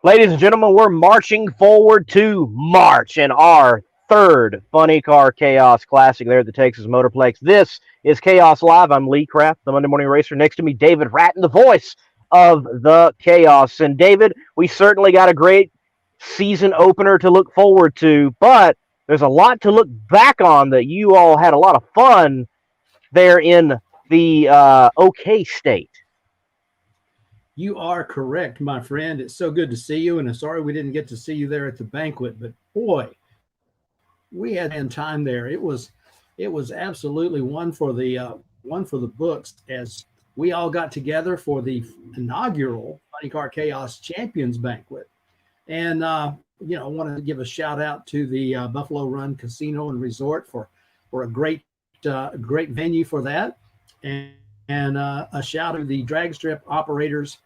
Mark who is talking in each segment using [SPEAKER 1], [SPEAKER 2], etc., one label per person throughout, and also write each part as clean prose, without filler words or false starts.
[SPEAKER 1] Ladies and gentlemen, we're marching forward to March and our third Funny Car Chaos Classic there at the Texas Motorplex. This is Chaos Live. I'm Lee Kraft, the Monday Morning Racer. Next to me, David Rattan, the voice of the Chaos. And David, we certainly got a great season opener to look forward to, but there's a lot to look back on that you all had a lot of fun there in the OK State.
[SPEAKER 2] You are correct, my friend. It's so good to see you, and I'm sorry we didn't get to see you there at the banquet, but boy, we had time there. It was absolutely one for the books as we all got together for the inaugural Funny Car Chaos Champions Banquet. And I wanted to give a shout out to the Buffalo Run Casino and Resort for a great venue for that, and a shout out to the drag strip operators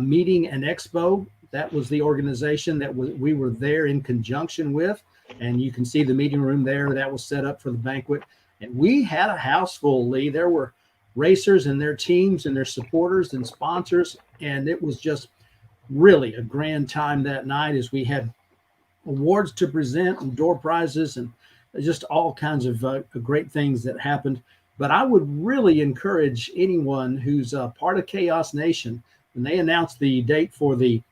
[SPEAKER 2] meeting and expo. That was the organization that we were there in conjunction with, and you can see the meeting room there that was set up for the banquet. And we had a house full, Lee. There were racers and their teams and their supporters and sponsors, and it was just really a grand time that night as we had awards to present and door prizes and just all kinds of great things that happened. But I would really encourage anyone who's part of Chaos Nation, when they announced the date for the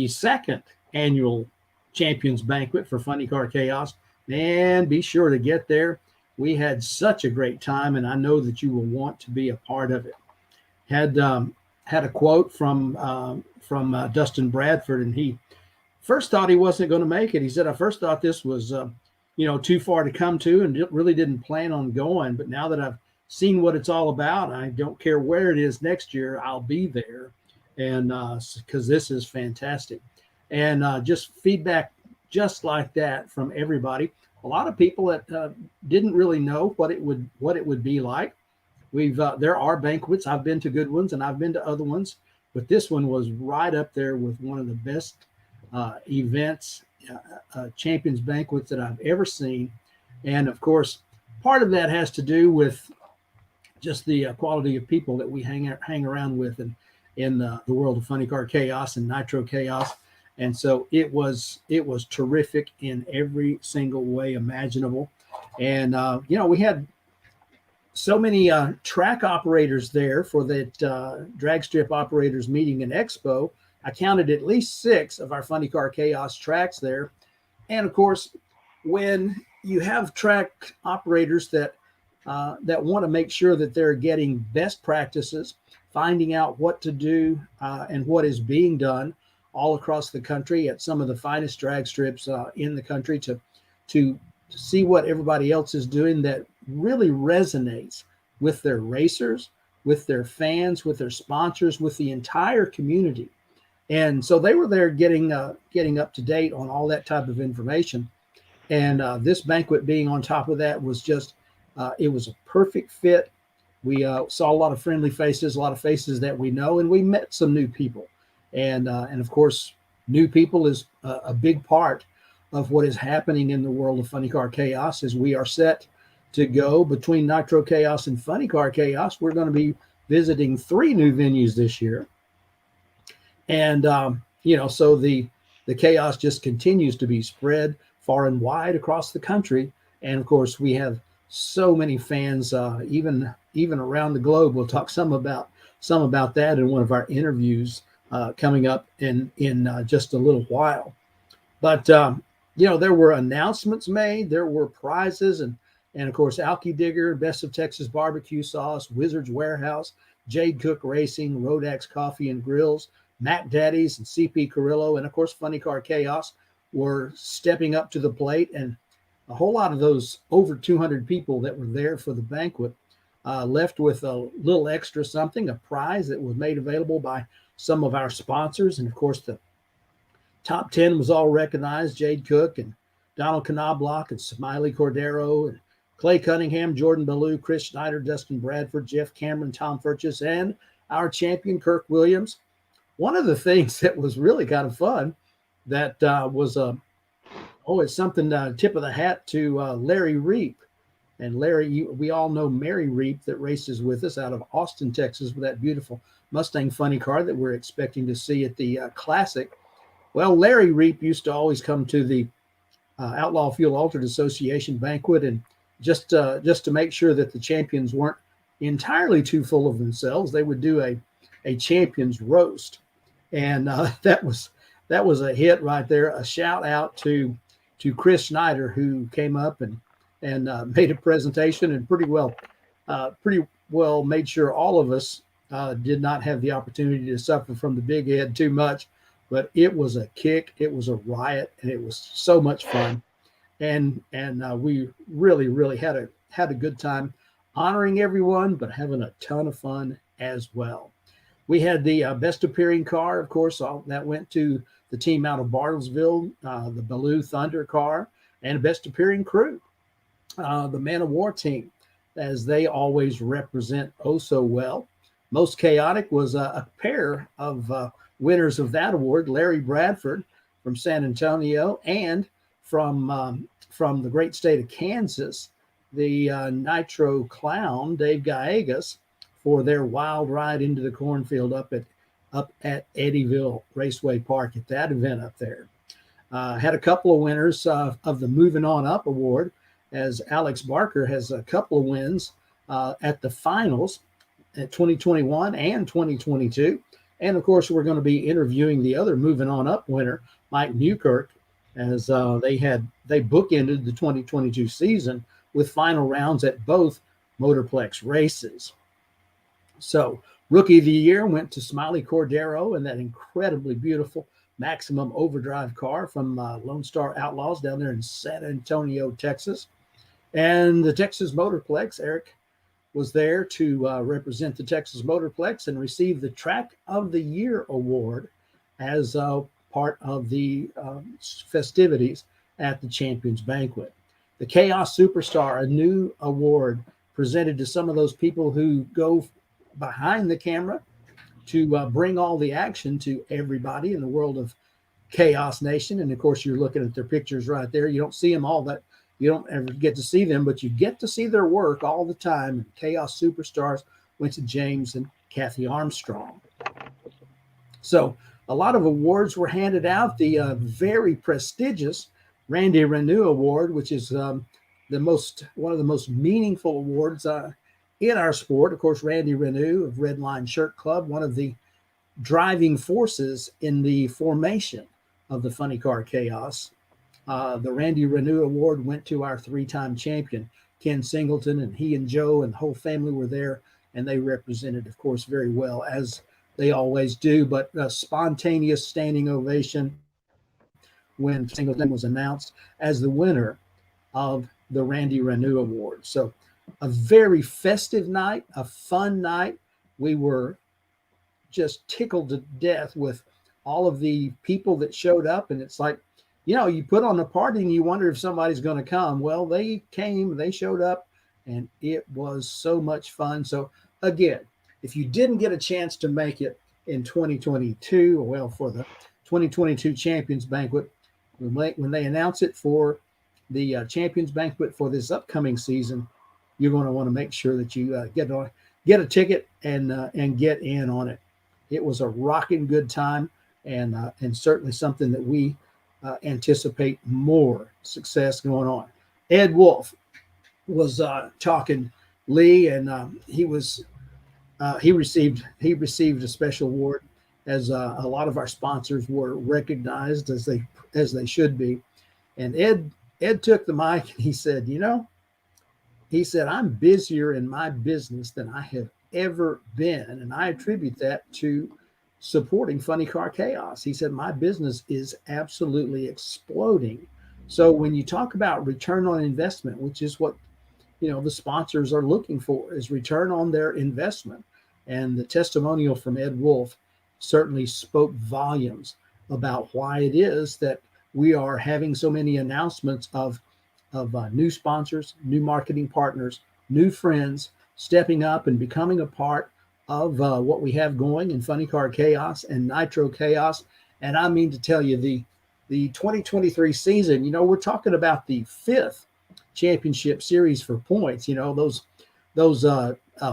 [SPEAKER 2] second annual Champions Banquet for Funny Car Chaos, man, be sure to get there. We had such a great time, and I know that you will want to be a part of it. Had a quote from Dustin Bradford, and he first thought he wasn't going to make it. He said, "I first thought this was too far to come to, and really didn't plan on going. But now that I've seen what it's all about, I don't care where it is next year. I'll be there." And because this is fantastic, and just feedback just like that from everybody. A lot of people that didn't really know what it would be like. There are banquets. I've been to good ones and I've been to other ones, but this one was right up there with one of the best events, Champions Banquets that I've ever seen. And of course, part of that has to do with just the quality of people that we hang around with and in the world of Funny Car Chaos and Nitro Chaos. And so it was terrific in every single way imaginable. And, we had so many track operators there for that drag strip operators meeting and expo. I counted at least 6 of our Funny Car Chaos tracks there. And of course, when you have track operators that want to make sure that they're getting best practices, finding out what to do and what is being done all across the country at some of the finest drag strips in the country to see what everybody else is doing that really resonates with their racers, with their fans, with their sponsors, with the entire community. And so they were there getting up to date on all that type of information. And this banquet being on top of that was just, it was a perfect fit. We saw a lot of friendly faces, a lot of faces that we know, and we met some new people. And of course, new people is a big part of what is happening in the world of Funny Car Chaos as we are set to go between Nitro Chaos and Funny Car Chaos. We're going to be visiting 3 new venues this year. And, so the chaos just continues to be spread far and wide across the country. And of course, we have so many fans, even around the globe. We'll talk some about that in one of our interviews coming up in just a little while. But there were announcements made, there were prizes, and of course Alky Digger, Best of Texas Barbecue Sauce, Wizards Warehouse, Jade Cook Racing, Rodax Coffee and Grills, Mac Daddy's, and CP Carrillo, and of course Funny Car Chaos were stepping up to the plate. And a whole lot of those over 200 people that were there for the banquet left with a little extra something, a prize that was made available by some of our sponsors. And of course, the top 10 was all recognized: Jade Cook and Donald Knobloch and Smiley Cordero and Clay Cunningham, Jordan Ballou, Chris Schneider, Dustin Bradford, Jeff Cameron, Tom Furchess, and our champion, Kirk Williams. One of the things that was really kind of fun that was it's something, tip of the hat to Larry Reep. And Larry, we all know Mary Reep that races with us out of Austin, Texas, with that beautiful Mustang funny car that we're expecting to see at the Classic. Well, Larry Reep used to always come to the Outlaw Fuel Altered Association banquet, and just to make sure that the champions weren't entirely too full of themselves, they would do a champions roast, and that was a hit right there. A shout out to Chris Schneider, who came up and made a presentation and pretty well made sure all of us did not have the opportunity to suffer from the big head too much. But it was a kick, it was a riot, and it was so much fun. And we really had a good time honoring everyone, but having a ton of fun as well. We had the best appearing car, of course, that went to the team out of Bartlesville, the Baloo Thunder car, and best appearing crew, the Man of War team, as they always represent oh so well. Most chaotic was a pair of winners of that award, Larry Bradford from San Antonio, and from the great state of Kansas, the Nitro Clown, Dave Gallegos, for their wild ride into the cornfield up at Eddyville Raceway Park at that event up there. Had a couple of winners of the Moving On Up award, as Alex Barker has a couple of wins at the finals at 2021 and 2022. And of course, we're going to be interviewing the other Moving On Up winner, Mike Newkirk, as they bookended the 2022 season with final rounds at both Motorplex races. So Rookie of the Year went to Smiley Cordero and that incredibly beautiful Maximum Overdrive car from Lone Star Outlaws down there in San Antonio, Texas. And the Texas Motorplex, Eric was there to represent the Texas Motorplex and receive the Track of the Year award as part of the festivities at the Champions Banquet. The Chaos Superstar, a new award presented to some of those people who go behind the camera to bring all the action to everybody in the world of Chaos Nation. And of course, you're looking at their pictures right there. You don't see them all that. You don't ever get to see them, but you get to see their work all the time. And Chaos Superstars went to James and Kathy Armstrong. So a lot of awards were handed out. The very prestigious Randy Renew Award, which is one of the most meaningful awards in our sport. Of course, Randy Renew of Red Line Shirt Club, one of the driving forces in the formation of the Funny Car Chaos. The Randy Renew Award went to our three-time champion, Ken Singleton, and he and Joe and the whole family were there, and they represented, of course, very well, as they always do. But a spontaneous standing ovation when Singleton was announced as the winner of the Randy Renew Award. So a very festive night, a fun night. We were just tickled to death with all of the people that showed up, and it's like, you know, you put on a party and you wonder if somebody's going to come. Well, they came, they showed up, and it was so much fun. So again, if you didn't get a chance to make it in 2022, well, for the 2022 Champions Banquet, when they announce it for the Champions Banquet for this upcoming season, you're going to want to make sure that you get a ticket and get in on it. It was a rocking good time, and certainly something that we anticipate more success going on. Ed Wulff was talking Lee, and he received a special award, as a lot of our sponsors were recognized as they should be. And Ed took the mic and he said, I'm busier in my business than I have ever been, and I attribute that to supporting Funny Car Chaos. He said, my business is absolutely exploding. So when you talk about return on investment, which is what, the sponsors are looking for, is return on their investment. And the testimonial from Ed Wulff certainly spoke volumes about why it is that we are having so many announcements of new sponsors, new marketing partners, new friends stepping up and becoming a part of what we have going in Funny Car Chaos and Nitro Chaos. And I mean to tell you, the 2023 season, we're talking about the 5th championship series for points. Those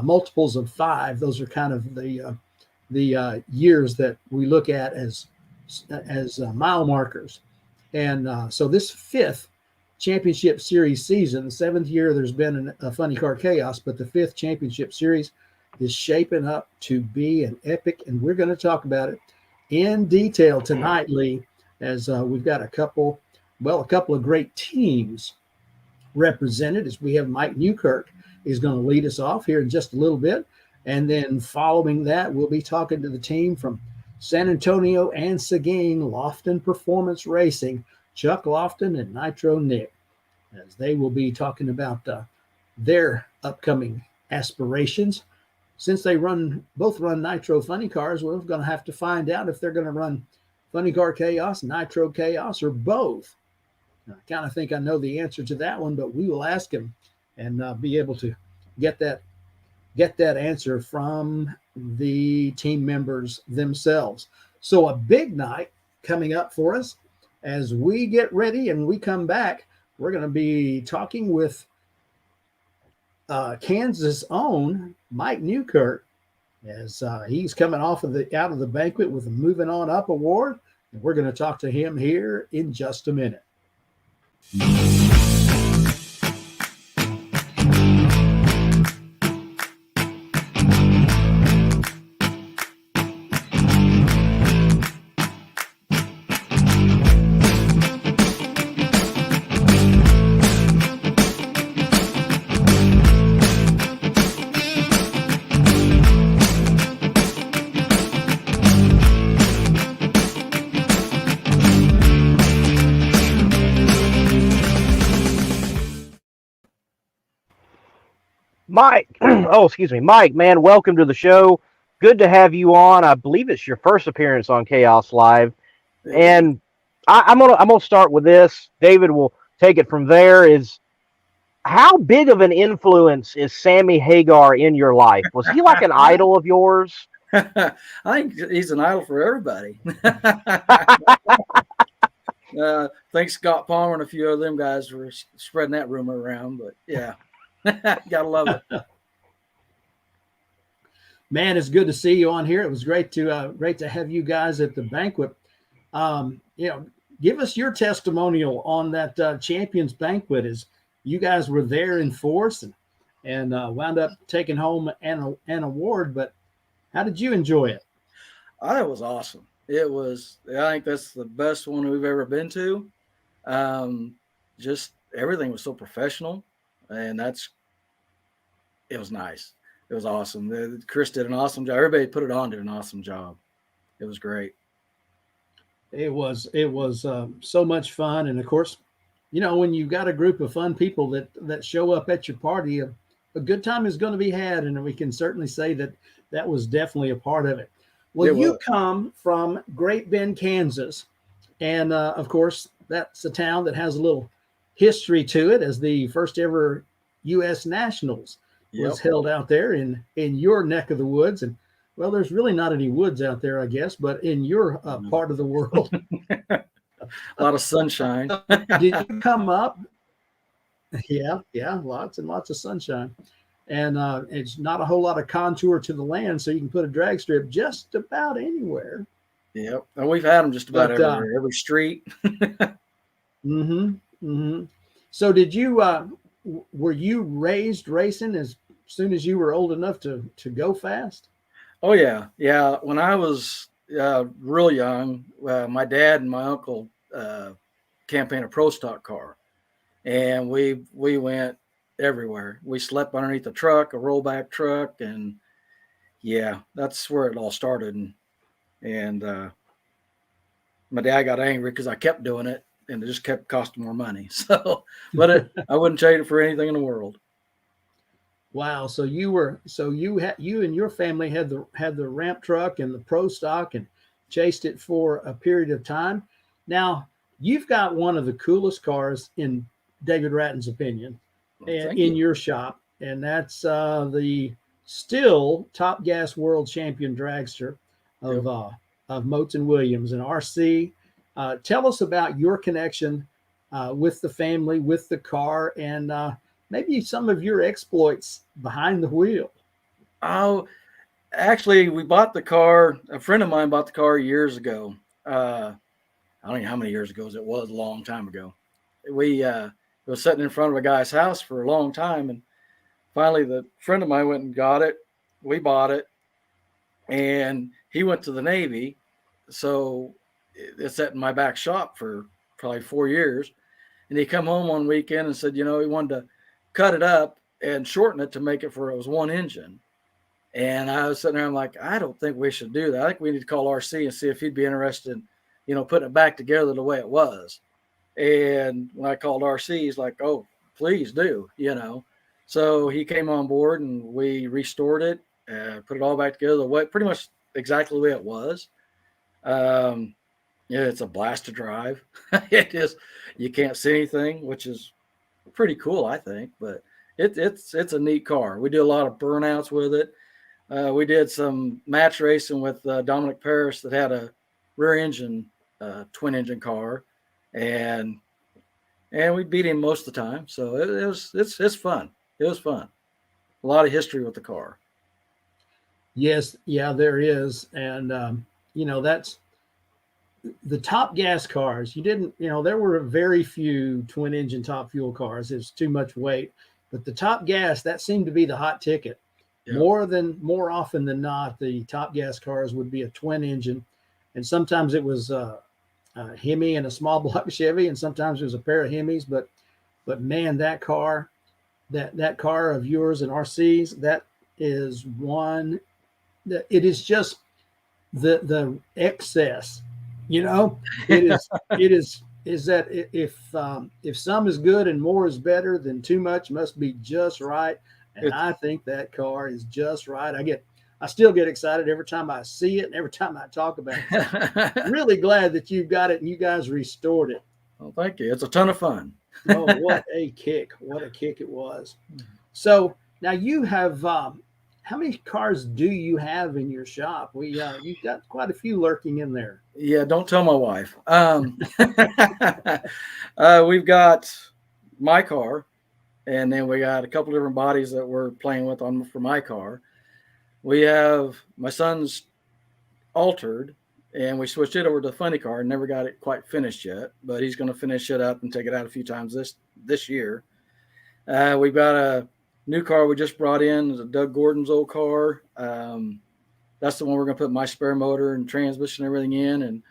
[SPEAKER 2] multiples of 5, those are kind of the years that we look at as as mile markers. And so this 5th championship series season, the 7th year there's been a Funny Car Chaos, but the 5th championship series is shaping up to be an epic, and we're going to talk about it in detail tonight, Lee, as we've got a couple of great teams represented. As we have Mike Newkirk is going to lead us off here in just a little bit, and then following that we'll be talking to the team from San Antonio and Seguin, Loftin Performance Racing, Chuck Lofton and Nitro Nick, as they will be talking about their upcoming aspirations. Since they both run Nitro Funny Cars, we're going to have to find out if they're going to run Funny Car Chaos, Nitro Chaos, or both. I kind of think I know the answer to that one, but we will ask him and be able to get that answer from the team members themselves. So a big night coming up for us. As we get ready and we come back, we're going to be talking with Kansas' own Mike Newkirk, as he's coming out of the banquet with a Moving On Up award. And we're going to talk to him here in just a minute.
[SPEAKER 1] Mike, Mike, man, welcome to the show. Good to have you on. I believe it's your first appearance on Chaos Live. And I'm gonna start with this. David will take it from there. Is how big of an influence is Sammy Hagar in your life? Was he like an idol of yours?
[SPEAKER 3] I think he's an idol for everybody. I think Scott Palmer and a few of them guys were spreading that rumor around, but yeah. Gotta love it.
[SPEAKER 2] Man, it's good to see you on here. It was great to have you guys at the banquet. Give us your testimonial on that Champions Banquet, as you guys were there in force and wound up taking home an award. But how did you enjoy it?
[SPEAKER 3] It was awesome. It was. I think that's the best one we've ever been to. Just everything was so professional. And it was nice. It was awesome. Chris did an awesome job. Everybody put it on did an awesome job. It was great.
[SPEAKER 2] It was so much fun. And of course, when you've got a group of fun people that show up at your party, a good time is going to be had. And we can certainly say that was definitely a part of it. Well, you come from Great Bend, Kansas. And of course, that's a town that has a little history to it, as the first ever U.S. Nationals was held out there in your neck of the woods. And well, there's really not any woods out there, I guess, but in your part of the world.
[SPEAKER 3] A lot of sunshine.
[SPEAKER 2] Did you come up? Yeah, lots and lots of sunshine. And it's not a whole lot of contour to the land, so you can put a drag strip just about anywhere.
[SPEAKER 3] Yep, and we've had them just about everywhere, every street.
[SPEAKER 2] So did you were you raised racing as soon as you were old enough to go fast?
[SPEAKER 3] Oh yeah. When I was real young, my dad and my uncle campaigned a pro stock car, and we went everywhere. We slept underneath a truck, a rollback truck, and yeah, that's where it all started. And my dad got angry because I kept doing it, and it just kept costing more money. So, but I wouldn't trade it for anything in the world.
[SPEAKER 2] Wow. So you and your family had the ramp truck and the pro stock and chased it for a period of time. Now you've got one of the coolest cars, in David Rattan's opinion, in your shop. And that's the still Top Gas World Champion dragster of Moats and Williams, and RC. Tell us about your connection with the family, with the car, and maybe some of your exploits behind the wheel.
[SPEAKER 3] Oh, actually, we bought the car. A friend of mine bought the car years ago, I don't know how many years ago it was, a long time ago. We was sitting in front of a guy's house for a long time, and finally the friend of mine went and got it. We bought it, and he went to the Navy, so it sat in my back shop for probably 4 years. And he come home one weekend and said, he wanted to cut it up and shorten it to make it for it was one engine. And I was sitting there, I'm like, I don't think we should do that. I think we need to call RC and see if he'd be interested in, putting it back together the way it was. And when I called RC, he's like, oh, please do, So he came on board and we restored it, put it all back together the way, pretty much exactly the way it was. Yeah, it's a blast to drive. It is. You can't see anything, which is pretty cool, I think. But it's a neat car. We do a lot of burnouts with it. We did some match racing with Dominic Paris that had a rear engine, twin engine car, and we beat him most of the time. So it's fun. It was fun. A lot of history with the car.
[SPEAKER 2] Yes, yeah, there is, and that's the top gas cars. There were very few twin engine top fuel cars. It's too much weight, but the top gas, that seemed to be the hot ticket. Yep. More often than not, the top gas cars would be a twin engine, and sometimes it was a Hemi and a small block Chevy, and sometimes it was a pair of Hemis. But man, that car of yours and RC's, that is one that it is just the excess. It is that if some is good and more is better, then too much must be just right. And I think that car is just right. I still get excited every time I see it and every time I talk about it. I'm really glad that you've got it and you guys restored it.
[SPEAKER 3] Well, thank you. It's a ton of fun.
[SPEAKER 2] Oh, what a kick. What a kick it was. So now you have, how many cars do you have in your shop? You've got quite a few lurking in there.
[SPEAKER 3] Yeah, don't tell my wife. We've got my car, and then we got a couple different bodies that we're playing with for my car. We have my son's altered, and we switched it over to the funny car. Never got it quite finished yet, but he's going to finish it up and take it out a few times this year. We've got a new car we just brought in. It's a Doug Gordon's old car. That's the one we're going to put my spare motor and transmission and everything in.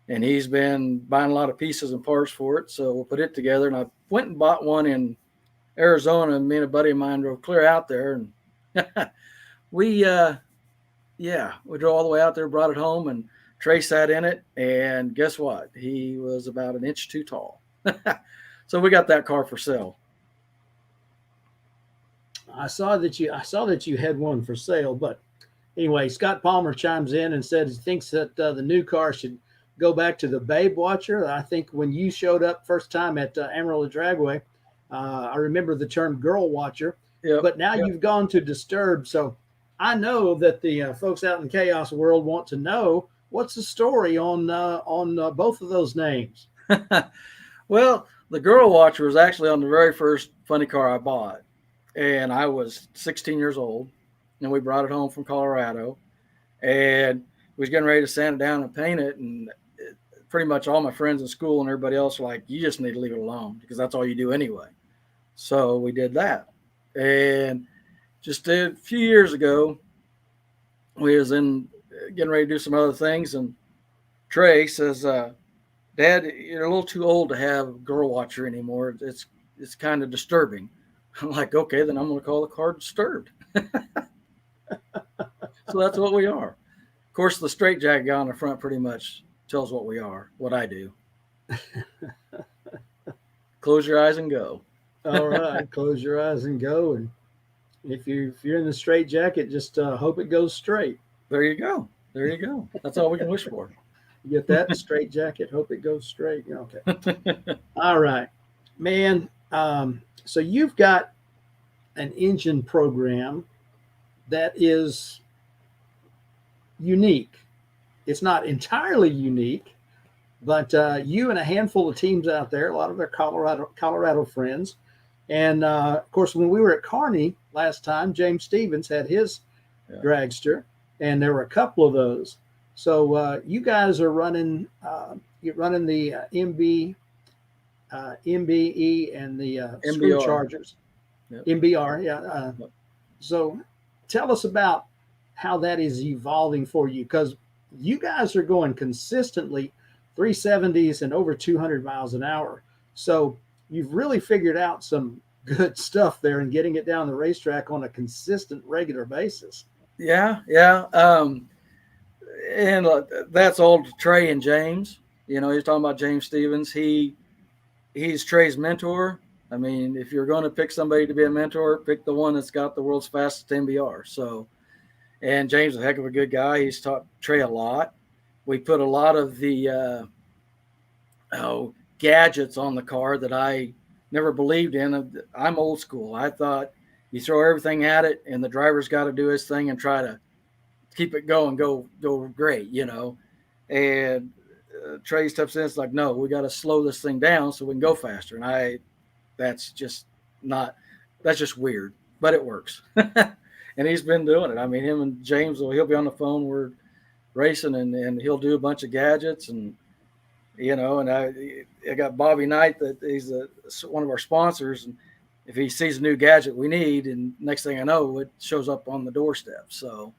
[SPEAKER 3] And he's been buying a lot of pieces and parts for it. So we'll put it together. And I went and bought one in Arizona. Me and a buddy of mine drove clear out there. And we drove all the way out there, brought it home, and Trey sat in it. And guess what? He was about an inch too tall. So we got that car for sale.
[SPEAKER 2] I saw that you had one for sale, but anyway, Scott Palmer chimes in and said he thinks that the new car should go back to the Babe Watcher. I think when you showed up first time at Amarillo Dragway, I remember the term Girl Watcher. Yep, but now you've gone to Disturb, so I know that the folks out in Chaos world want to know what's the story on both of those names.
[SPEAKER 3] Well, the Girl Watcher was actually on the very first funny car I bought. And I was 16 years old, and we brought it home from Colorado, and we was getting ready to sand it down and paint it. And pretty much all my friends in school and everybody else were like, you just need to leave it alone because that's all you do anyway. So we did that. And just a few years ago, we was getting ready to do some other things. And Trey says, Dad, you're a little too old to have Girl Watcher anymore. It's kind of disturbing. I'm like, okay, then I'm going to call the car Disturbed. So that's what we are. Of course, the straight jacket guy on the front pretty much tells what we are, what I do. Close your eyes and go.
[SPEAKER 2] All right, close your eyes and go. And if you're in the straight jacket, just hope it goes straight.
[SPEAKER 3] There you go. There you go. That's all we can wish for.
[SPEAKER 2] You get that? Straight jacket, hope it goes straight. Okay. All right, man. So you've got an engine program that is unique. It's not entirely unique, but you and a handful of teams out there, a lot of their Colorado friends. And of course, when we were at Kearney last time, James Stevens had his dragster, and there were a couple of those. So you guys are running you're running the MBE and the screw
[SPEAKER 3] MBR.
[SPEAKER 2] chargers.
[SPEAKER 3] Yep.
[SPEAKER 2] MBR, yeah.
[SPEAKER 3] Yep.
[SPEAKER 2] So tell us about how that is evolving for you, because you guys are going consistently 370s and over 200 miles an hour. So you've really figured out some good stuff there and getting it down the racetrack on a consistent, regular basis.
[SPEAKER 3] Yeah. And that's old Trey and James. You know, he's talking about James Stevens. He's Trey's mentor. I mean, if you're going to pick somebody to be a mentor, pick the one that's got the world's fastest MBR. So, and James is a heck of a good guy. He's taught Trey a lot. We put a lot of the gadgets on the car that I never believed in. I'm old school. I thought you throw everything at it and the driver's got to do his thing and try to keep it going, go great, you know. And Trey steps in. It's like, no, we got to slow this thing down so we can go faster. And that's just weird, but it works. And he's been doing it. I mean, him and James, he'll be on the phone. We're racing and he'll do a bunch of gadgets and, you know, and I got Bobby Knight that he's one of our sponsors. And if he sees a new gadget we need, and next thing I know, it shows up on the doorstep. So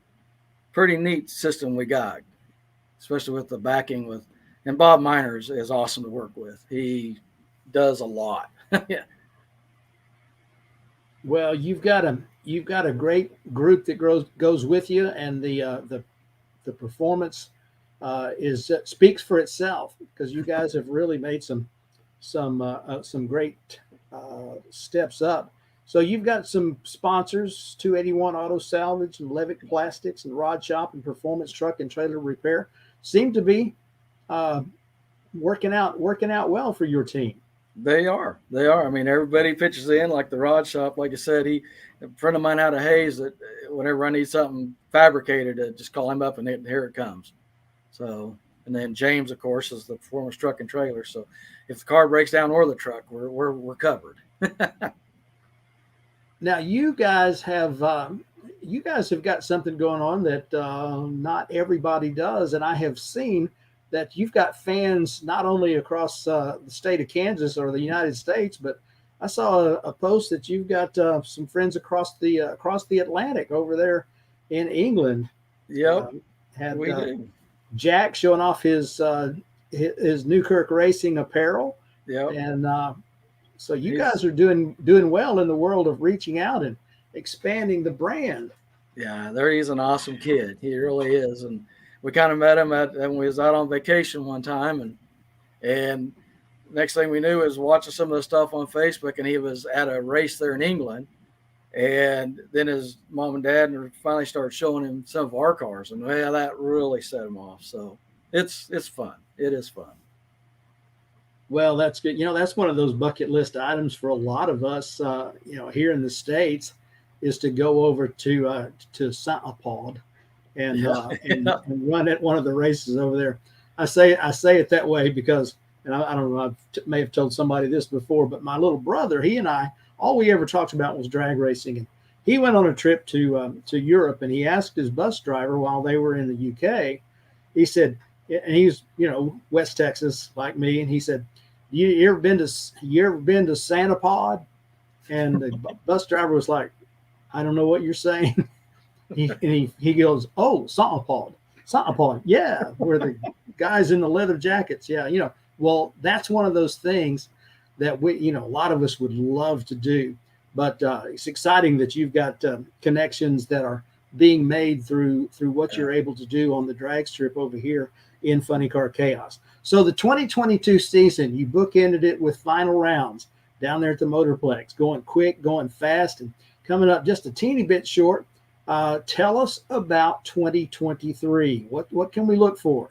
[SPEAKER 3] pretty neat system we got, especially with the backing and Bob Miner is awesome to work with. He does a lot. Yeah.
[SPEAKER 2] Well, you've got a great group that goes with you, and the performance speaks for itself, because you guys have really made some great steps up. So you've got some sponsors: 281 Auto Salvage and Levick Plastics and Rod Shop and Performance Truck and Trailer Repair seem to be working out well for your team.
[SPEAKER 3] They are. I mean, everybody pitches in, like the Rod Shop. Like I said, a friend of mine out of Hayes, that whenever I need something fabricated, I just call him up and here it comes. So, and then James, of course, is the Performance Truck and Trailer. So if the car breaks down or the truck, we're covered.
[SPEAKER 2] Now you guys have got something going on that not everybody does, and I have seen that you've got fans not only across the state of Kansas or the United States, but I saw a post that you've got some friends across the Atlantic over there in England.
[SPEAKER 3] Yep,
[SPEAKER 2] we do. Jack showing off his Newkirk Racing apparel.
[SPEAKER 3] Yep.
[SPEAKER 2] And so you guys are doing well in the world of reaching out and expanding the brand.
[SPEAKER 3] Yeah, he's an awesome kid. He really is. And we kind of met him when we was out on vacation one time, and next thing we knew is watching some of the stuff on Facebook, and he was at a race there in England. And then his mom and dad finally started showing him some of our cars, and that really set him off. So it's fun. It is fun.
[SPEAKER 2] Well, that's good. That's one of those bucket list items for a lot of us, here in the States, is to go over to Saint-Apud and run at one of the races over there. I say it that way because, and I don't know, I may have told somebody this before, but my little brother, he and I, all we ever talked about was drag racing. And he went on a trip to Europe, and he asked his bus driver while they were in the UK, he said, and he's, West Texas like me, and he said, you ever been to Saint-Apud? And the bus driver was like, I don't know what you're saying. He goes, oh, Saint-Apud, yeah, where the guys in the leather jackets, yeah, well, that's one of those things that we, a lot of us would love to do, but it's exciting that you've got connections that are being made through what you're able to do on the drag strip over here in Funny Car Chaos. So the 2022 season, you bookended it with final rounds down there at the Motorplex, going quick, going fast, and coming up just a teeny bit short. Tell us about 2023. What can we look for?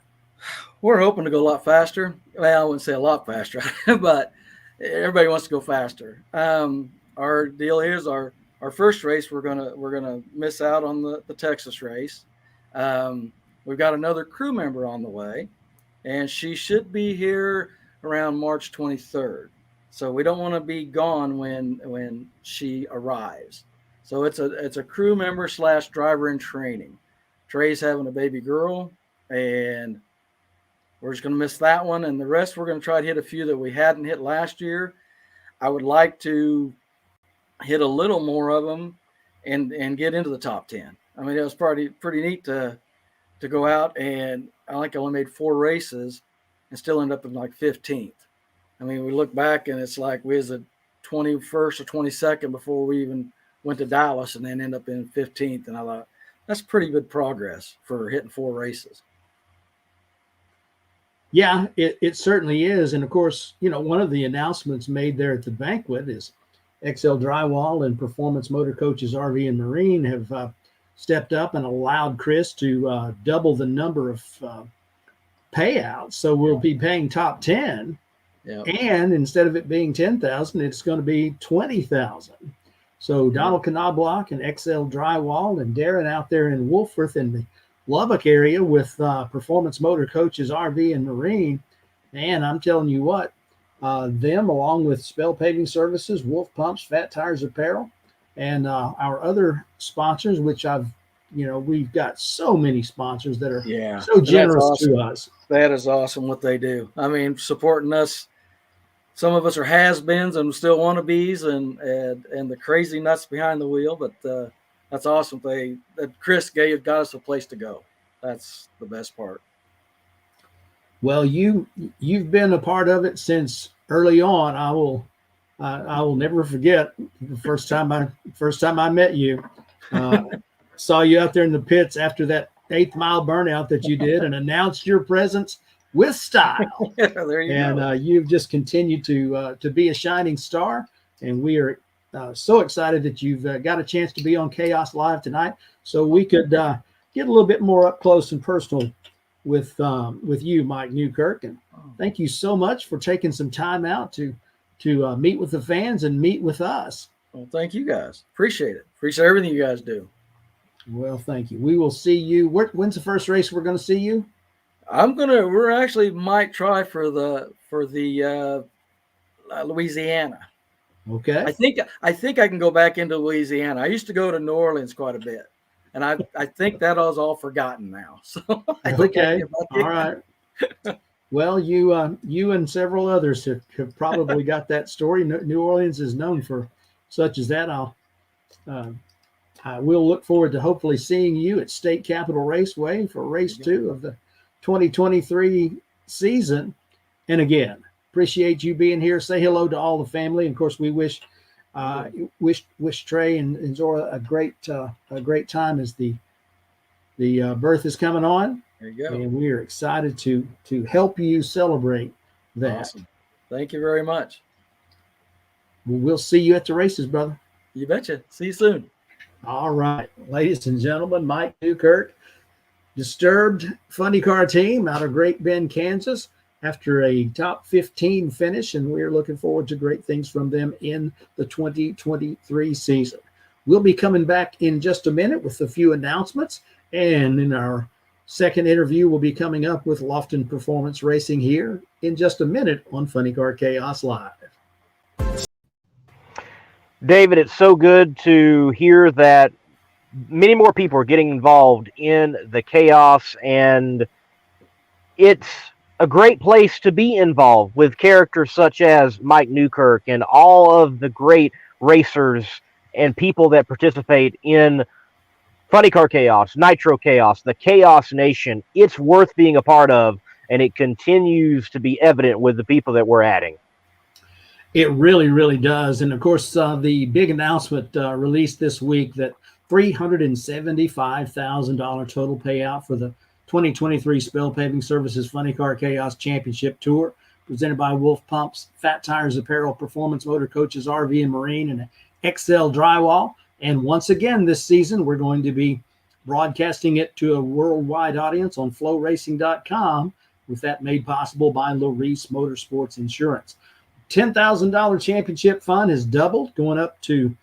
[SPEAKER 3] We're hoping to go a lot faster. Well, I wouldn't say a lot faster, but everybody wants to go faster. Our deal is our first race. We're gonna miss out on the Texas race. We've got another crew member on the way, and she should be here around March 23rd. So we don't want to be gone when she arrives. So it's a crew member / driver in training. Trey's having a baby girl, and we're just going to miss that one. And the rest, we're going to try to hit a few that we hadn't hit last year. I would like to hit a little more of them and get into the top 10. I mean, it was pretty neat to go out, and I think I only made 4 races and still end up in like 15th. I mean, we look back and it's like we was the 21st or 22nd before we even went to Dallas, and then end up in 15th. And I thought, that's pretty good progress for hitting 4 races.
[SPEAKER 2] Yeah, it certainly is. And of course, one of the announcements made there at the banquet is XL Drywall and Performance Motor Coaches RV and Marine have stepped up and allowed Chris to double the number of payouts. So we'll be paying top 10.
[SPEAKER 3] Yeah.
[SPEAKER 2] And instead of it being 10,000, it's going to be 20,000. So Donald Knobloch and XL Drywall and Darren out there in Wolfworth in the Lubbock area with Performance Motor Coaches RV and Marine. And I'm telling you what, them along with Spell Paving Services, Wulff Pumps, Fat Tires Apparel, and our other sponsors, which we've got so many sponsors that are so generous to us.
[SPEAKER 3] That is awesome what they do. I mean, supporting us. Some of us are has-beens and still wannabes and the crazy nuts behind the wheel, but that's awesome. That Chris got us a place to go. That's the best part.
[SPEAKER 2] Well, you've been a part of it since early on. I will never forget the first time I met you. Saw you out there in the pits after that 8th mile burnout that you did, and announced your presence with style.
[SPEAKER 3] There you go.
[SPEAKER 2] And you've just continued to be a shining star, and we are so excited that you've got a chance to be on CHAOS Live tonight, so we could get a little bit more up close and personal with you, Mike Newkirk. And thank you so much for taking some time out to meet with the fans and meet with us.
[SPEAKER 3] Well, thank you guys. Appreciate it. Appreciate everything you guys do.
[SPEAKER 2] Well, thank you. We will see you. When's the first race we're going to see you?
[SPEAKER 3] We're actually might try for the Louisiana.
[SPEAKER 2] Okay.
[SPEAKER 3] I think I can go back into Louisiana. I used to go to New Orleans quite a bit, and I think that was all forgotten now. So
[SPEAKER 2] okay, all right. Well, you and several others have probably got that story. New Orleans is known for such as that. I will look forward to hopefully seeing you at State Capitol Raceway for race 2 of the 2023 season. And again, appreciate you being here. Say hello to all the family. And of course, we wish Trey and Zora a great time as the birth is coming on.
[SPEAKER 3] There you go.
[SPEAKER 2] And we are excited to help you celebrate that.
[SPEAKER 3] Awesome. Thank you very much.
[SPEAKER 2] We'll see you at the races, brother.
[SPEAKER 3] You betcha. See you soon.
[SPEAKER 2] All right, ladies and gentlemen, Mike Newkirk, Disturbed Funny Car Team out of Great Bend, Kansas, after a top 15 finish, and we're looking forward to great things from them in the 2023 season. We'll be coming back in just a minute with a few announcements, and in our second interview, we'll be coming up with Loftin Performance Racing here in just a minute on Funny Car CHAOS Live.
[SPEAKER 1] David, it's so good to hear that many more people are getting involved in the chaos, and it's a great place to be involved with characters such as Mike Newkirk and all of the great racers and people that participate in Funny Car CHAOS, Nitro CHAOS, the Chaos Nation. It's worth being a part of, and it continues to be evident with the people that we're adding.
[SPEAKER 2] It really, really does. And of course, the big announcement released this week that $375,000 total payout for the 2023 Spell Paving Services Funny Car CHAOS Championship Tour, presented by Wulff Pumps, Fat Tires Apparel, Performance Motor Coaches RV and Marine, and XL Drywall. And once again this season, we're going to be broadcasting it to a worldwide audience on flowracing.com, with that made possible by Larice Motorsports Insurance. $10,000 championship fund has doubled, going up to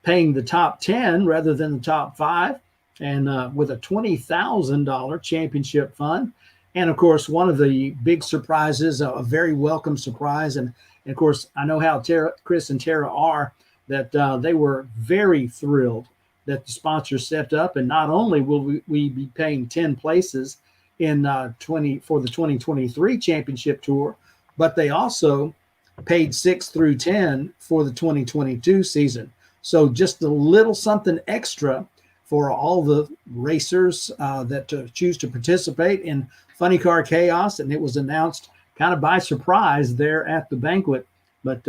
[SPEAKER 2] paying the top 10 rather than the top 5, and with a $20,000 championship fund. And of course, one of the big surprises, a very welcome surprise, and of course, I know how Chris and Tara are, that they were very thrilled that the sponsor stepped up, and not only will we be paying 10 places in 20 for the 2023 championship tour, but they also paid 6 through 10 for the 2022 season. So just a little something extra for all the racers that choose to participate in Funny Car Chaos. And it was announced kind of by surprise there at the banquet, but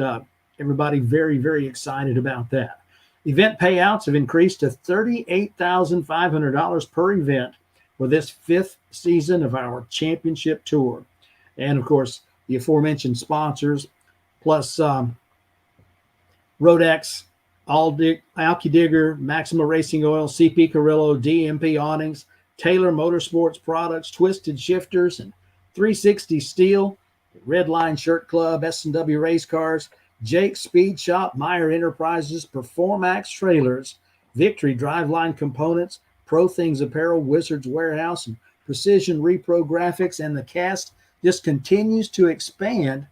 [SPEAKER 2] everybody very, very excited about that. Event payouts have increased to $38,500 per event for this 5th season of our championship tour. And of course, the aforementioned sponsors, plus Rodex, Alki Digger, Maxima Racing Oil, CP Carrillo, DMP Awnings, Taylor Motorsports Products, Twisted Shifters, and 360 Steel, Redline Shirt Club, S&W Race Cars, Jake's Speed Shop, Meyer Enterprises, Performax Trailers, Victory Driveline Components, Pro Things Apparel, Wizards Warehouse, and Precision Repro Graphics. And the cast just continues to expand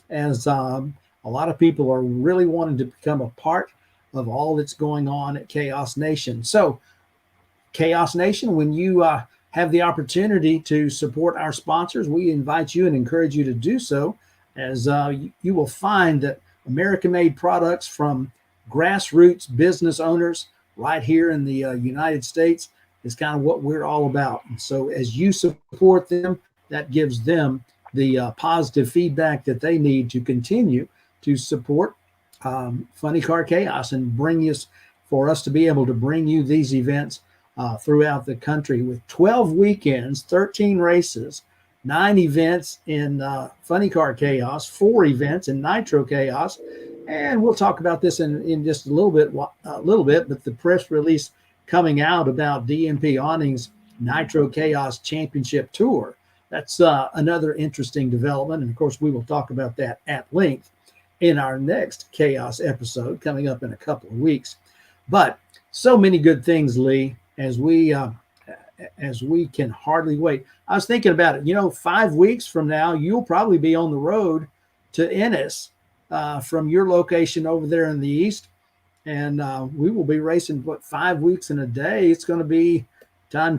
[SPEAKER 2] as a lot of people are really wanting to become a part of all that's going on at Chaos Nation. So, Chaos Nation, when you have the opportunity to support our sponsors, we invite you and encourage you to do so, as you will find that American-made products from grassroots business owners right here in the United States is kind of what we're all about. And so as you support them, that gives them the positive feedback that they need to continue to support Funny Car Chaos and for us to be able to bring you these events throughout the country with 12 weekends, 13 races, 9 events in Funny Car Chaos, 4 events in Nitro Chaos. And we'll talk about this in just a little bit, but the press release coming out about DMP Awnings Nitro Chaos Championship Tour. That's another interesting development. And of course, we will talk about that at length in our next Chaos episode coming up in a couple of weeks. But so many good things, Lee, as we can hardly wait. I was thinking about it. 5 weeks from now, you'll probably be on the road to Ennis from your location over there in the east. And we will be racing, 5 weeks in a day. It's going to be time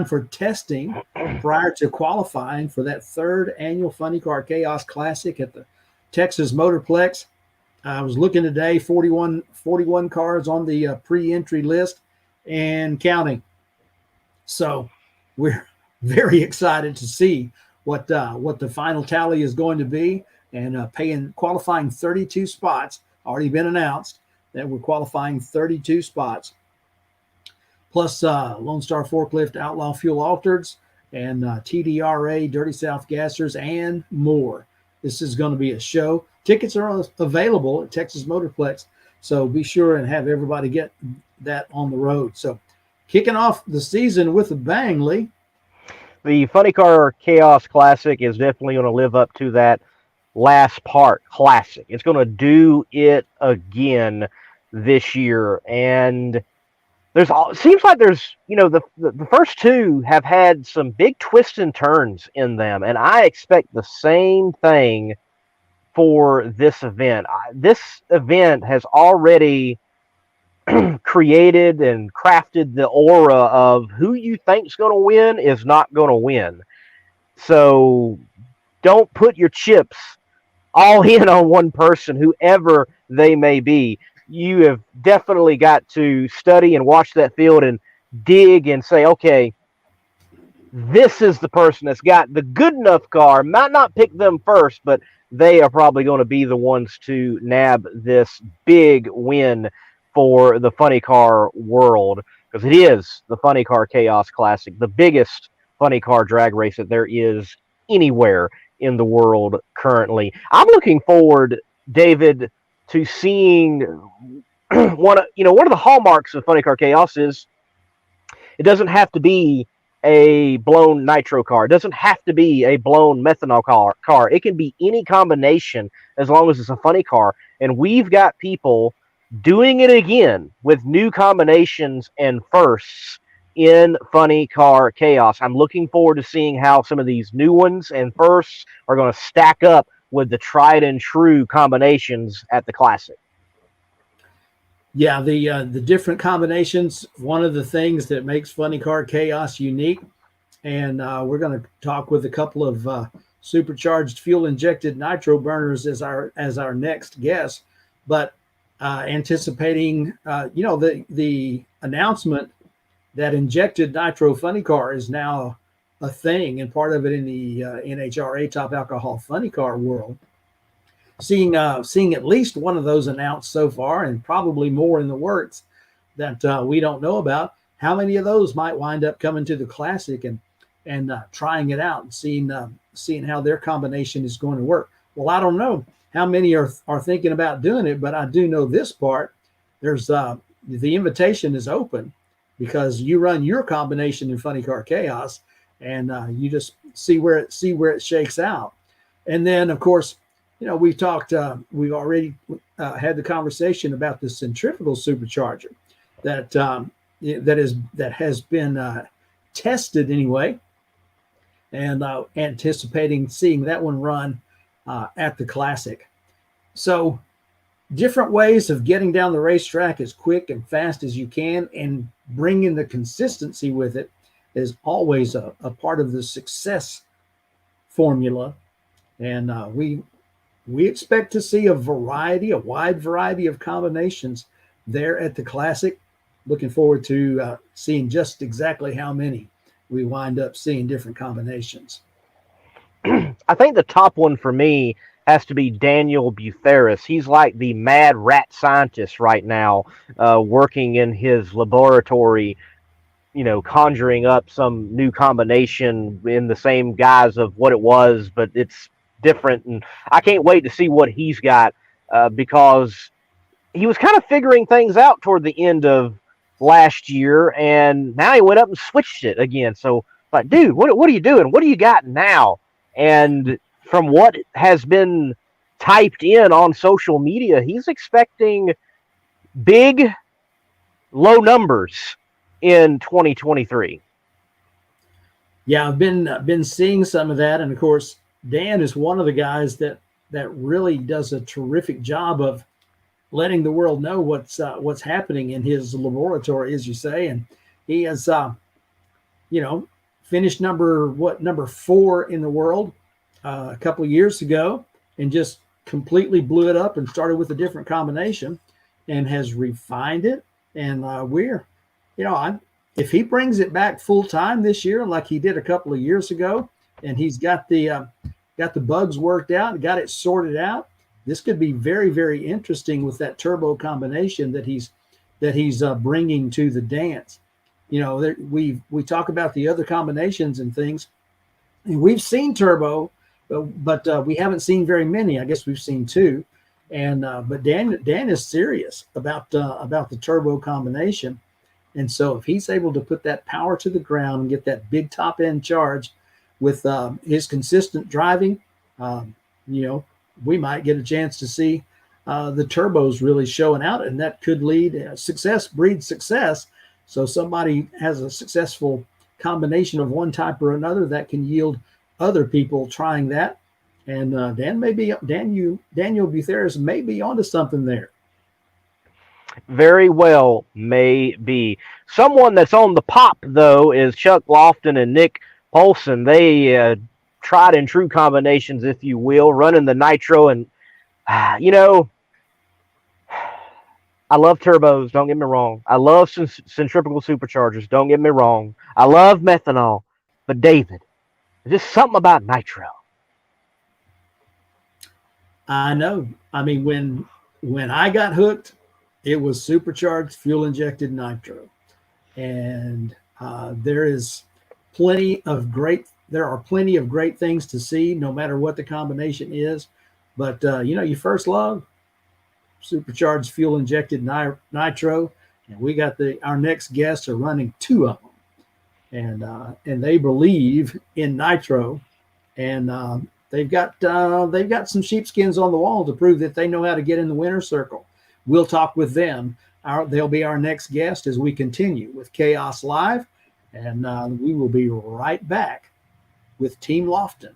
[SPEAKER 2] for testing prior to qualifying for that 3rd annual Funny Car Chaos Classic at the Texas Motorplex. I was looking today, 41 cars on the pre-entry list and counting. So we're very excited to see what the final tally is going to be, and qualifying 32 spots. Already been announced that we're qualifying 32 spots, plus Lone Star Forklift, Outlaw Fuel Altereds, and TDRA, Dirty South Gassers, and more. This is going to be a show. Tickets are available at Texas Motorplex, so be sure and have everybody get that on the road. So kicking off the season with a bang, Lee.
[SPEAKER 1] The Funny Car Chaos Classic is definitely going to live up to that last part classic. It's going to do it again this year. And it seems like there's, the first 2 have had some big twists and turns in them. And I expect the same thing for this event. This event has already created and crafted the aura of who you think's going to win is not going to win. So don't put your chips all in on one person, whoever they may be. You have definitely got to study and watch that field and dig and say, okay, this is the person that's got the good enough car. Might not pick them first, but they are probably going to be the ones to nab this big win for the Funny Car world, because it is the Funny Car Chaos Classic, the biggest funny car drag race that there is anywhere in the world currently. I'm looking forward, David, to seeing one of the hallmarks of Funny Car Chaos is it doesn't have to be a blown nitro car. It doesn't have to be a blown methanol car. It can be any combination as long as it's a funny car. And we've got people doing it again with new combinations and firsts in Funny Car Chaos. I'm looking forward to seeing how some of these new ones and firsts are going to stack up with the tried and true combinations at the Classic.
[SPEAKER 2] Yeah, the different combinations, one of the things that makes Funny Car Chaos unique and we're going to talk with a couple of supercharged fuel-injected nitro burners as our next guest. But anticipating, the announcement that injected nitro funny car is now a thing, and part of it in the NHRA top alcohol funny car world. Seeing at least one of those announced so far, and probably more in the works that we don't know about. How many of those might wind up coming to the Classic and trying it out and seeing how their combination is going to work? Well, I don't know how many are thinking about doing it, but I do know this part. There's the invitation is open, because you run your combination in Funny Car Chaos, and you just see where it shakes out. And then, of course, we've already had the conversation about the centrifugal supercharger that has been tested anyway, and anticipating seeing that one run at the Classic. So different ways of getting down the racetrack as quick and fast as you can, and bringing the consistency with it is always a part of the success formula. And we expect to see a wide variety of combinations there at the Classic. Looking forward to seeing just exactly how many we wind up seeing different combinations.
[SPEAKER 1] I think the top one for me has to be Daniel Butheris. He's like the mad rat scientist right now, working in his laboratory, conjuring up some new combination in the same guise of what it was, but it's different. And I can't wait to see what he's got, because he was kind of figuring things out toward the end of last year, and now he went up and switched it again. So, like, dude, what are you doing? What do you got now? And from what has been typed in on social media, he's expecting big, low numbers in 2023.
[SPEAKER 2] Yeah, I've been seeing some of that, and of course, Dan is one of the guys that really does a terrific job of letting the world know what's happening in his laboratory, as you say. And he has, finished number 4 in the world a couple of years ago, and just completely blew it up and started with a different combination, and has refined it. And if he brings it back full time this year, like he did a couple of years ago, and he's got the bugs worked out, got it sorted out, this could be very, very interesting with that turbo combination that he's bringing to the dance. We talk about the other combinations and things, and we've seen turbo, but we haven't seen very many. I guess we've seen 2, and but Dan is serious about the turbo combination, and so if he's able to put that power to the ground and get that big top end charge with his consistent driving, we might get a chance to see the turbos really showing out, and that could lead success breeds success. So somebody has a successful combination of one type or another that can yield other people trying that. And Daniel Butheris may be onto something there.
[SPEAKER 1] Very well, may be. Someone that's on the pop, though, is Chuck Loftin and Nick Polson. They tried and true combinations, if you will, running the nitro. And, I love turbos, don't get me wrong. I love centrifugal superchargers, don't get me wrong. I love methanol. But, David, there's just something about nitro.
[SPEAKER 2] I know. I mean, when I got hooked, it was supercharged fuel-injected nitro. And there are plenty of great things to see, no matter what the combination is. But, your first love, supercharged fuel-injected nitro. And we got our next guests are running 2 of them. And they believe in nitro. And they've got some sheepskins on the wall to prove that they know how to get in the winner's circle. We'll talk with them. They'll be our next guest as we continue with Chaos Live. And we will be right back with Team Lofton.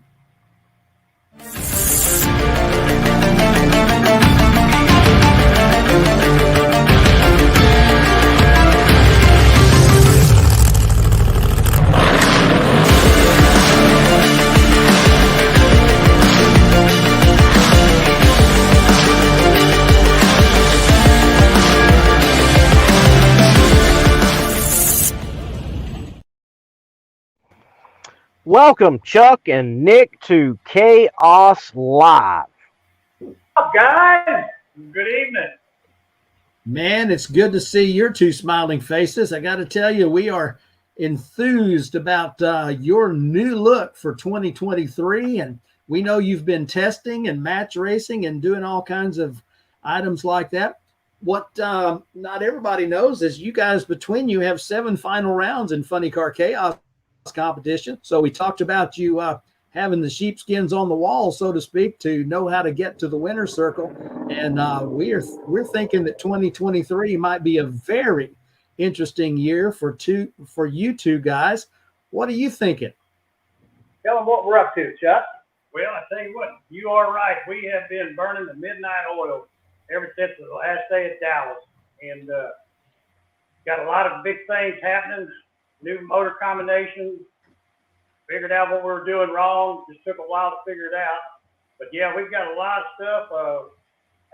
[SPEAKER 1] Welcome, Chuck and Nick, to Chaos Live.
[SPEAKER 4] What's up, guys? Good evening.
[SPEAKER 2] Man, it's good to see your two smiling faces. I got to tell you, we are enthused about your new look for 2023. And we know you've been testing and match racing and doing all kinds of items like that. What not everybody knows is you guys, between you, have 7 final rounds in Funny Car Chaos competition. So we talked about you having the sheepskins on the wall, so to speak, to know how to get to the winner's circle. And we're thinking that 2023 might be a very interesting year for you two guys. What are you thinking?
[SPEAKER 4] Tell them what we're up to, Chuck. Well, I tell you what, you are right. We have been burning the midnight oil ever since the last day at Dallas, and got a lot of big things happening. New motor combinations. Figured out what we were doing wrong. Just took a while to figure it out. But yeah, we've got a lot of stuff.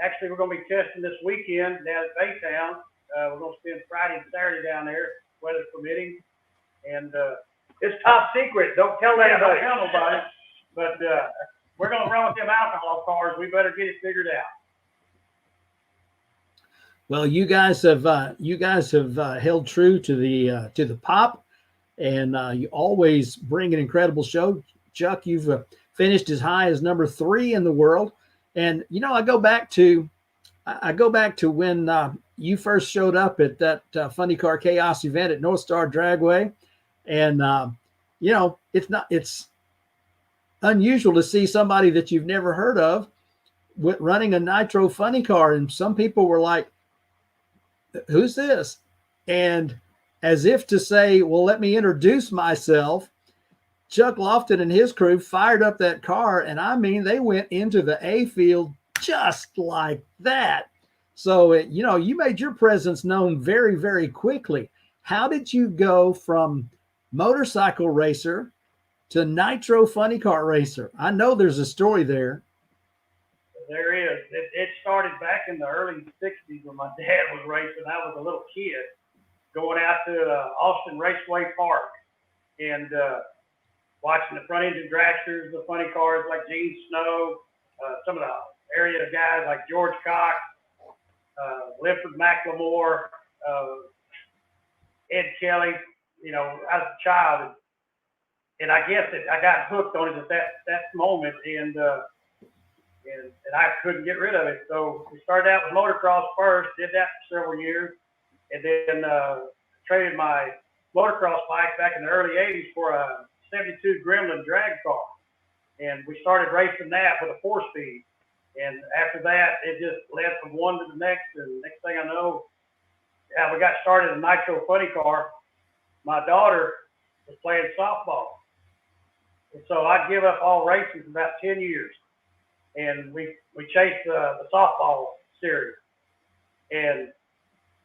[SPEAKER 4] Actually, we're going to be testing this weekend down at Baytown. We're going to spend Friday and Saturday down there, weather permitting. And it's top secret. Don't tell anybody. Don't tell nobody. But we're going to run with them alcohol cars. We better get it figured out.
[SPEAKER 2] Well, you guys have held true to the pop, and you always bring an incredible show. Chuck, you've finished as high as number 3 in the world, and you know I go back to when you first showed up at that Funny Car Chaos event at North Star Dragway, and you know it's unusual to see somebody that you've never heard of running a nitro funny car, and some people were like, who's this? And as if to say, well, let me introduce myself, Chuck Lofton and his crew fired up that car, and I mean, they went into the A field just like that. So, you know, you made your presence known very, very quickly. How did you go from motorcycle racer to nitro funny car racer? I know there's a story there.
[SPEAKER 4] There is. It started back in the early 60s when my dad was racing. I was a little kid going out to Austin Raceway Park and watching the front engine dragsters, the funny cars like Gene Snow, some of the area guys like George Cox, Clifford McLemore, Ed Kelly. You know, as a child, and I guess I got hooked on it at that moment, and I couldn't get rid of it. So we started out with motocross first, did that for several years, and then traded my motocross bike back in the early 80s for a 72 Gremlin drag car. And we started racing that with a 4-speed. And after that, it just led from one to the next. And next thing I know, yeah, we got started in a nitro funny car. My daughter was playing softball. And so I give up all racing for about 10 years. And we chased the softball series. And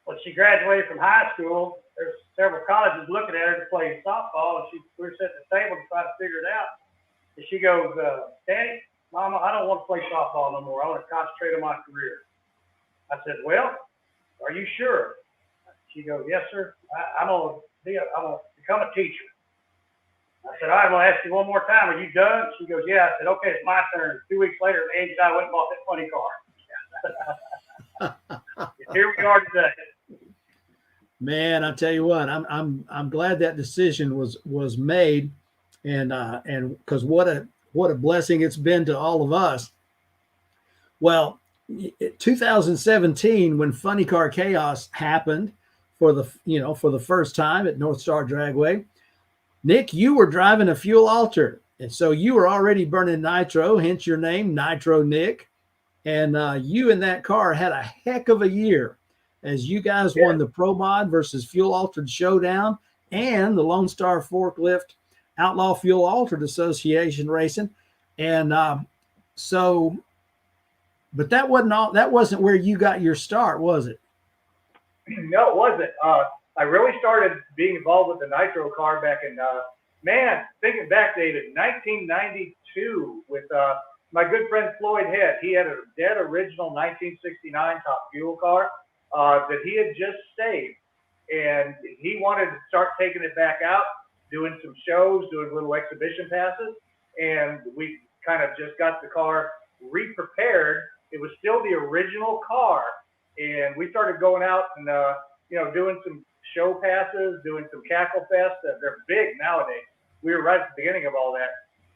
[SPEAKER 4] when she graduated from high school, there's several colleges looking at her to play softball, and we were sitting at the table to try to figure it out. And she goes, Daddy, Mama, I don't want to play softball no more. I want to concentrate on my career. I said, well, are you sure? She goes, yes, sir. I'm going to become a teacher. I said, all right, I'm going to ask you one more time. Are you done? She goes, yeah. I said, okay, it's my turn. 2 weeks later, Angie and I went and bought that funny car. Here we are today.
[SPEAKER 2] Man, I tell you what, I'm glad that decision was made, and because what a blessing it's been to all of us. Well, 2017, when Funny Car Chaos happened for the first time at North Star Dragway, Nick, you were driving a fuel alter, and so you were already burning nitro, hence your name, Nitro Nick. And you in that car had a heck of a year, as you guys won the Pro Mod versus Fuel Altered Showdown and the Lone Star Forklift Outlaw Fuel Altered Association Racing. And but that wasn't where you got your start, was it?
[SPEAKER 4] No, it wasn't. I really started being involved with the nitro car back in, thinking back, David, 1992 with my good friend Floyd Head. He had a dead original 1969 Top Fuel car that he had just saved, and he wanted to start taking it back out, doing some shows, doing little exhibition passes, and we kind of just got the car re-prepared. It was still the original car, and we started going out and doing some show passes, doing some cackle fest. They're big nowadays. We were right at the beginning of all that,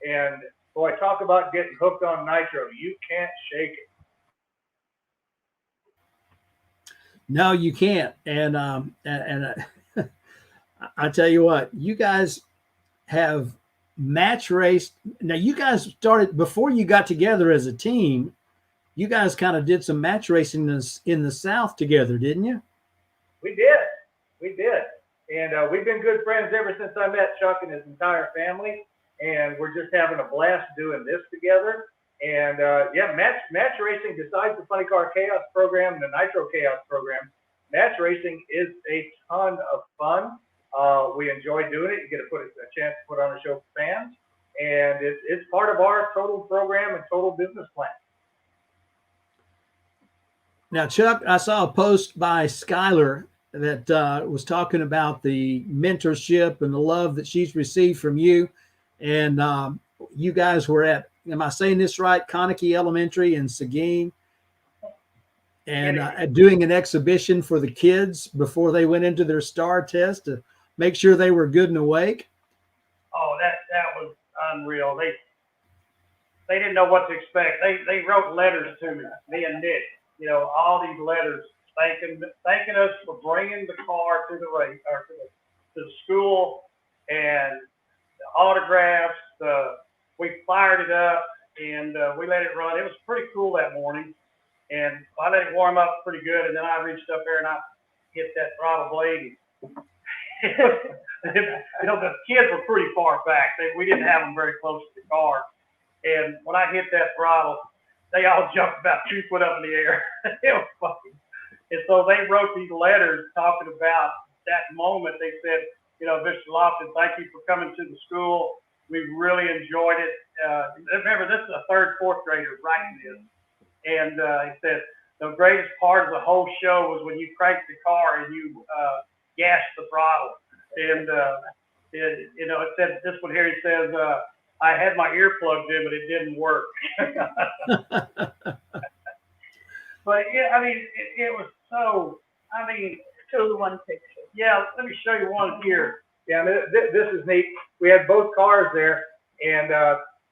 [SPEAKER 4] and boy, talk about getting hooked on nitro. You can't shake it.
[SPEAKER 2] No, you can't. And I tell you what, you guys have match raced. Now, you guys started before you got together as a team. You guys kind of did some match racing in the South together, didn't you?
[SPEAKER 4] We did. And we've been good friends ever since I met Chuck and his entire family. And we're just having a blast doing this together. And match racing, besides the Funny Car Chaos program and the Nitro Chaos program, match racing is a ton of fun. We enjoy doing it. You get a chance to put on a show for fans. And it's part of our total program and total business plan.
[SPEAKER 2] Now, Chuck, I saw a post by Skylar that was talking about the mentorship and the love that she's received from you. And you guys were at, am I saying this right, Konecki Elementary in Seguin, and doing an exhibition for the kids before they went into their STAR test to make sure they were good and awake?
[SPEAKER 4] Oh, that was unreal. They didn't know what to expect. They wrote letters to me and Nick, all these letters thanking us for bringing the car to the race or to the school, and the autographs. We fired it up and we let it run. It was pretty cool that morning, and I let it warm up pretty good. And then I reached up there and I hit that throttle blade. The kids were pretty far back. We didn't have them very close to the car. And when I hit that throttle, they all jumped about 2 foot up in the air. It was funny. And so they wrote these letters talking about that moment. They said, Mr. Lofton, thank you for coming to the school. We really enjoyed it. Remember, this is a third, fourth grader writing this. And he said, the greatest part of the whole show was when you cranked the car and you gassed the throttle. And, it said, this one here, he says, I had my earplugs in, but it didn't work. But, yeah, it was so,
[SPEAKER 5] show the one picture.
[SPEAKER 4] Yeah, let me show you one here. Yeah, this is neat. We had both cars there, and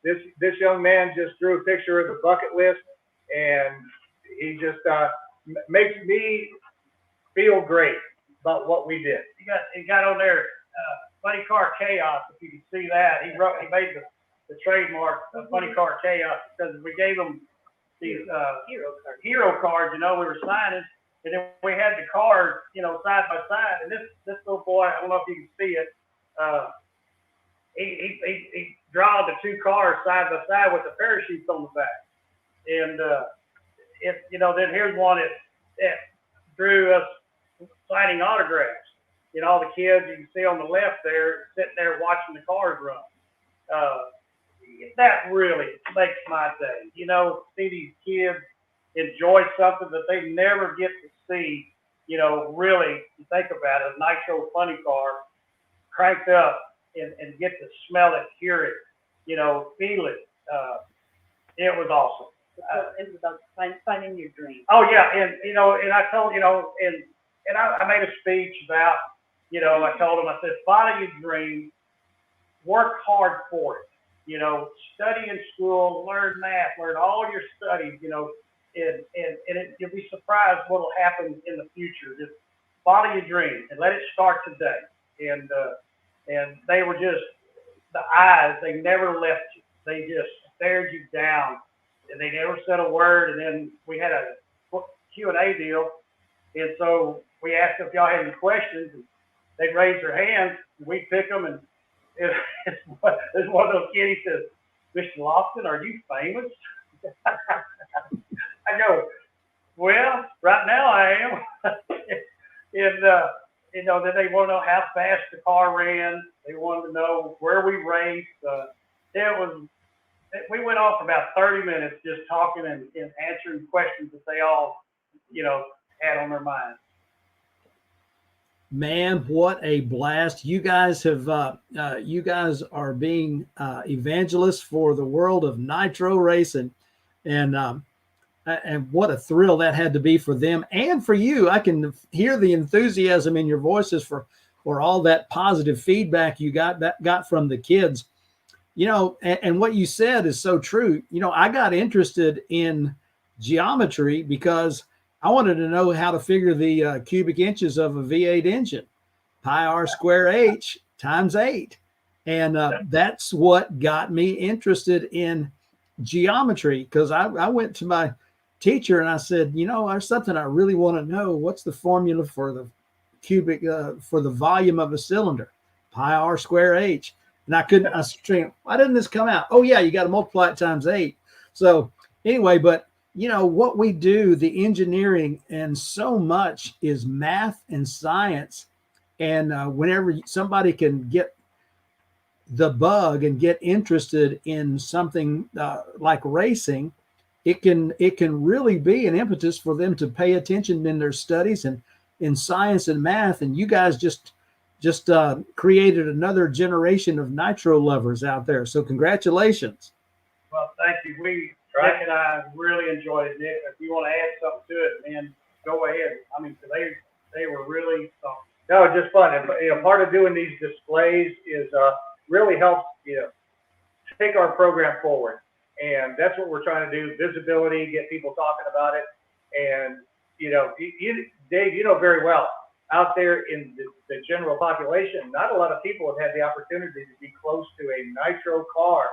[SPEAKER 4] this young man just drew a picture of the bucket list, and he just makes me feel great about what we did. He got on there, Funny Car Chaos. If you can see that, he made the trademark of Funny Car Chaos because we gave him these hero cards. We were signing. And then we had the cars, side by side. And this little boy, I don't know if you can see it, he drawn the 2 cars side by side with the parachutes on the back. And then here's one that drew us signing autographs. All the kids you can see on the left there sitting there watching the cars run. That really makes my day. See these kids enjoy something that they never get to see, really, you think about it, a nitro funny car cranked up and get to smell it, hear it, feel it. It was awesome.
[SPEAKER 5] It was about finding your dream.
[SPEAKER 4] Oh, yeah. And I told, and I made a speech about, I told them, I said, follow your dream, work hard for it, study in school, learn math, learn all your studies, and you'll be surprised what will happen in the future. Just follow your dream and let it start today. And they were just, the eyes, they never left you. They just stared you down, and they never said a word. And then we had a Q&A deal, and so we asked if y'all had any questions, and they'd raise their hands, and we'd pick them. And there's one of those kids, he says, Mr. Lofton, are you famous? I go, well, right now I am. And, then they want to know how fast the car ran. They wanted to know where we raced. We went on for about 30 minutes just talking and answering questions that they all, had on their minds.
[SPEAKER 2] Man, what a blast. You guys you guys are being evangelists for the world of nitro racing. And what a thrill that had to be for them and for you. I can hear the enthusiasm in your voices for all that positive feedback you got from the kids. You know, and what you said is so true. You know, I got interested in geometry because I wanted to know how to figure the cubic inches of a V8 engine, pi r square h times 8. And that's what got me interested in geometry, because I went to my teacher and I said, you know, there's something I really want to know. What's the formula for the cubic, for the volume of a cylinder? Pi r square h. And I was saying, why didn't this come out? Oh, yeah, you got to multiply it times 8. So anyway, but you know what we do, the engineering, and so much is math and science. And whenever somebody can get the bug and get interested in something like racing, it can really be an impetus for them to pay attention in their studies and in science and math. And you guys just created another generation of nitro lovers out there. So congratulations.
[SPEAKER 4] Well, thank you. Nick and I really enjoyed it. Nick, if you want to add something to it, man, go ahead. I mean, they were really no, just fun. And, you know, part of doing these displays is really helps, you know, take our program forward. And that's what we're trying to do, visibility, get people talking about it. And, you know, Dave, you know very well, out there in the general population, not a lot of people have had the opportunity to be close to a nitro car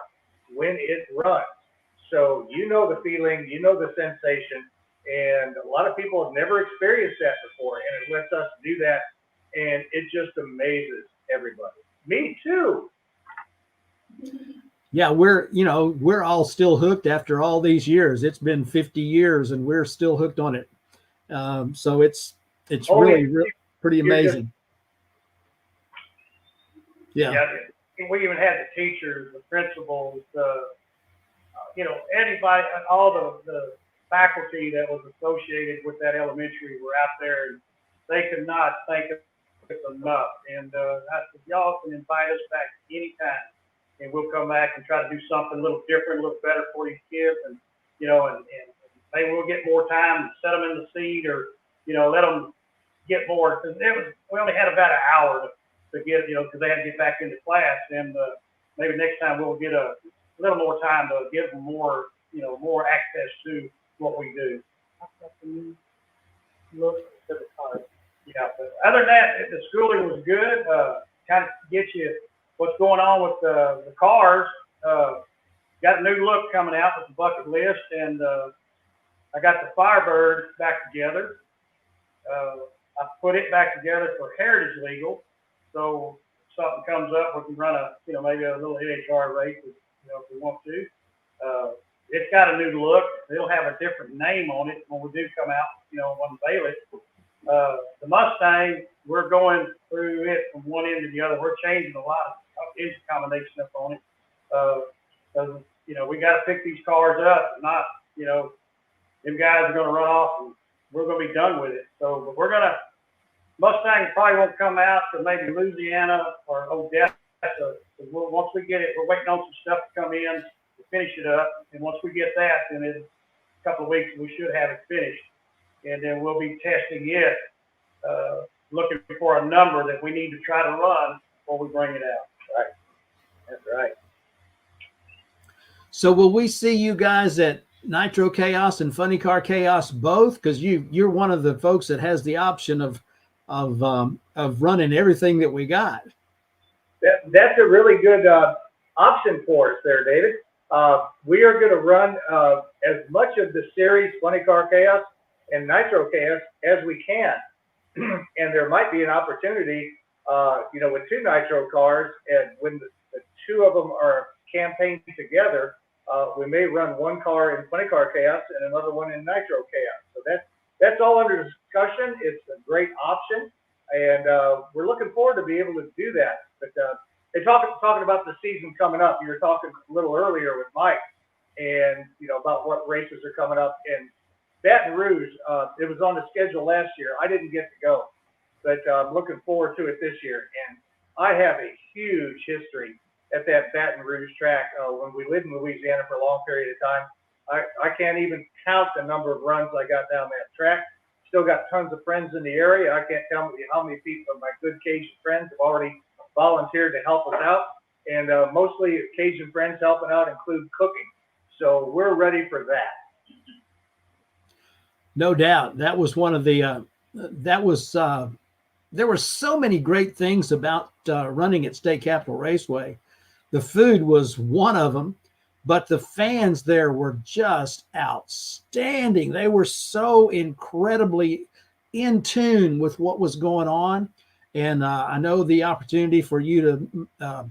[SPEAKER 4] when it runs. So you know the feeling, you know the sensation, and a lot of people have never experienced that before, and it lets us do that, and it just amazes everybody. Me too.
[SPEAKER 2] Yeah, we're all still hooked after all these years. It's been 50 years, and we're still hooked on it. So it's really pretty amazing. Yeah.
[SPEAKER 4] We even had the teachers, the principals, you know, anybody, all the faculty that was associated with that elementary were out there, and they could not thank us enough. And I said, y'all can invite us back anytime, and we'll come back and try to do something a little different, a little better for you kids. And, you know, and maybe we'll get more time and set them in the seat, or, you know, let them get more. Because we only had about an hour to get, you know, because they had to get back into class. And maybe next time we'll get a little more time to give them more, you know, more access to what we do. Look to the card. Yeah, but other than that, the schooling was good. Kind of get you what's going on with the cars. Got a new look coming out with the bucket list, and I got the Firebird back together. I put it back together for Heritage Legal, so if something comes up, we can run a, you know, maybe a little NHR race, you know, if we want to. It's got a new look. It'll have a different name on it when we do come out, you know, unveil it. The Mustang, we're going through it from one end to the other. We're changing a lot of engine combination up on it. Because, you know, we got to pick these cars up. Not, you know, them guys are going to run off and we're going to be done with it. So, but we're going to, Mustang probably won't come out to maybe Louisiana or Odessa. Once we get it, we're waiting on some stuff to come in to finish it up. And once we get that, then in a couple of weeks, we should have it finished. And then we'll be testing it, looking for a number that we need to try to run before we bring it out. Right. That's right.
[SPEAKER 2] So will we see you guys at Nitro Chaos and Funny Car Chaos both? Because you're one of the folks that has the option of running everything that we got.
[SPEAKER 4] That's a really good option for us there, David. We are going to run as much of the series Funny Car Chaos and Nitro Chaos as we can. And there might be an opportunity, you know, with two Nitro cars, and when the two of them are campaigned together, we may run one car in Funny Car Chaos and another one in Nitro Chaos. So that's all under discussion. It's a great option, and we're looking forward to be able to do that. But talking about the season coming up, you were talking a little earlier with Mike, and you know about what races are coming up. And Baton Rouge, it was on the schedule last year. I didn't get to go, but I'm looking forward to it this year. And I have a huge history at that Baton Rouge track. When we lived in Louisiana for a long period of time, I can't even count the number of runs I got down that track. Still got tons of friends in the area. I can't tell you how many people of my good Cajun friends have already volunteered to help us out. And mostly Cajun friends helping out include cooking. So we're ready for that.
[SPEAKER 2] No doubt. That was one of the, there were so many great things about running at State Capitol Raceway. The food was one of them, but the fans there were just outstanding. They were so incredibly in tune with what was going on. And I know the opportunity for you to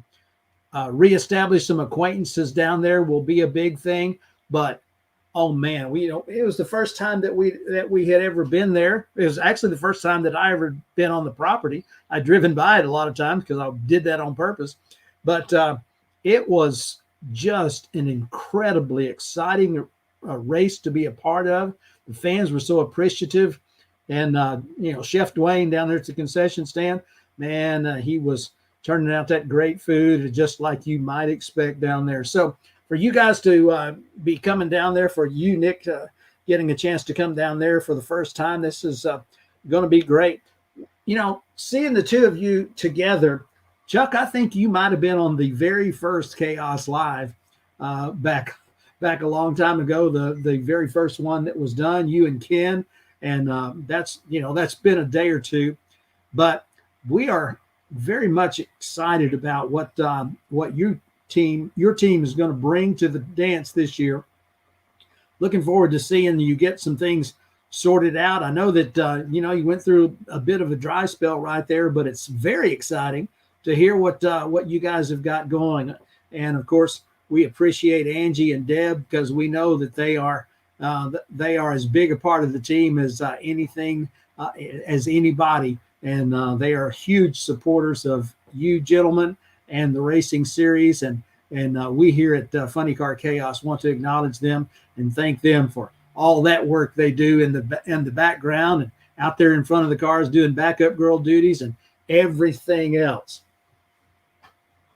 [SPEAKER 2] reestablish some acquaintances down there will be a big thing. But oh man, it was the first time that we had ever been there. It was actually the first time that I ever been on the property. I'd driven by it a lot of times because I did that on purpose. But it was just an incredibly exciting race to be a part of. The fans were so appreciative. And, Chef Dwayne down there at the concession stand, man, he was turning out that great food just like you might expect down there. So for you guys to be coming down there, for you, Nick, getting a chance to come down there for the first time, this is going to be great. Seeing the two of you together, Chuck, I think you might have been on the very first CHAOS Live back a long time ago, the very first one that was done, you and Ken. And that's been a day or two, but we are very much excited about what your team is going to bring to the dance this year. Looking forward to seeing you get some things sorted out. I know that you went through a bit of a dry spell right there, but it's very exciting to hear what you guys have got going. And of course, we appreciate Angie and Deb because we know that they are as big a part of the team as as anybody. And they are huge supporters of you gentlemen and the racing series. And we here at Funny Car Chaos want to acknowledge them and thank them for all that work they do in the background and out there in front of the cars doing backup girl duties and everything else.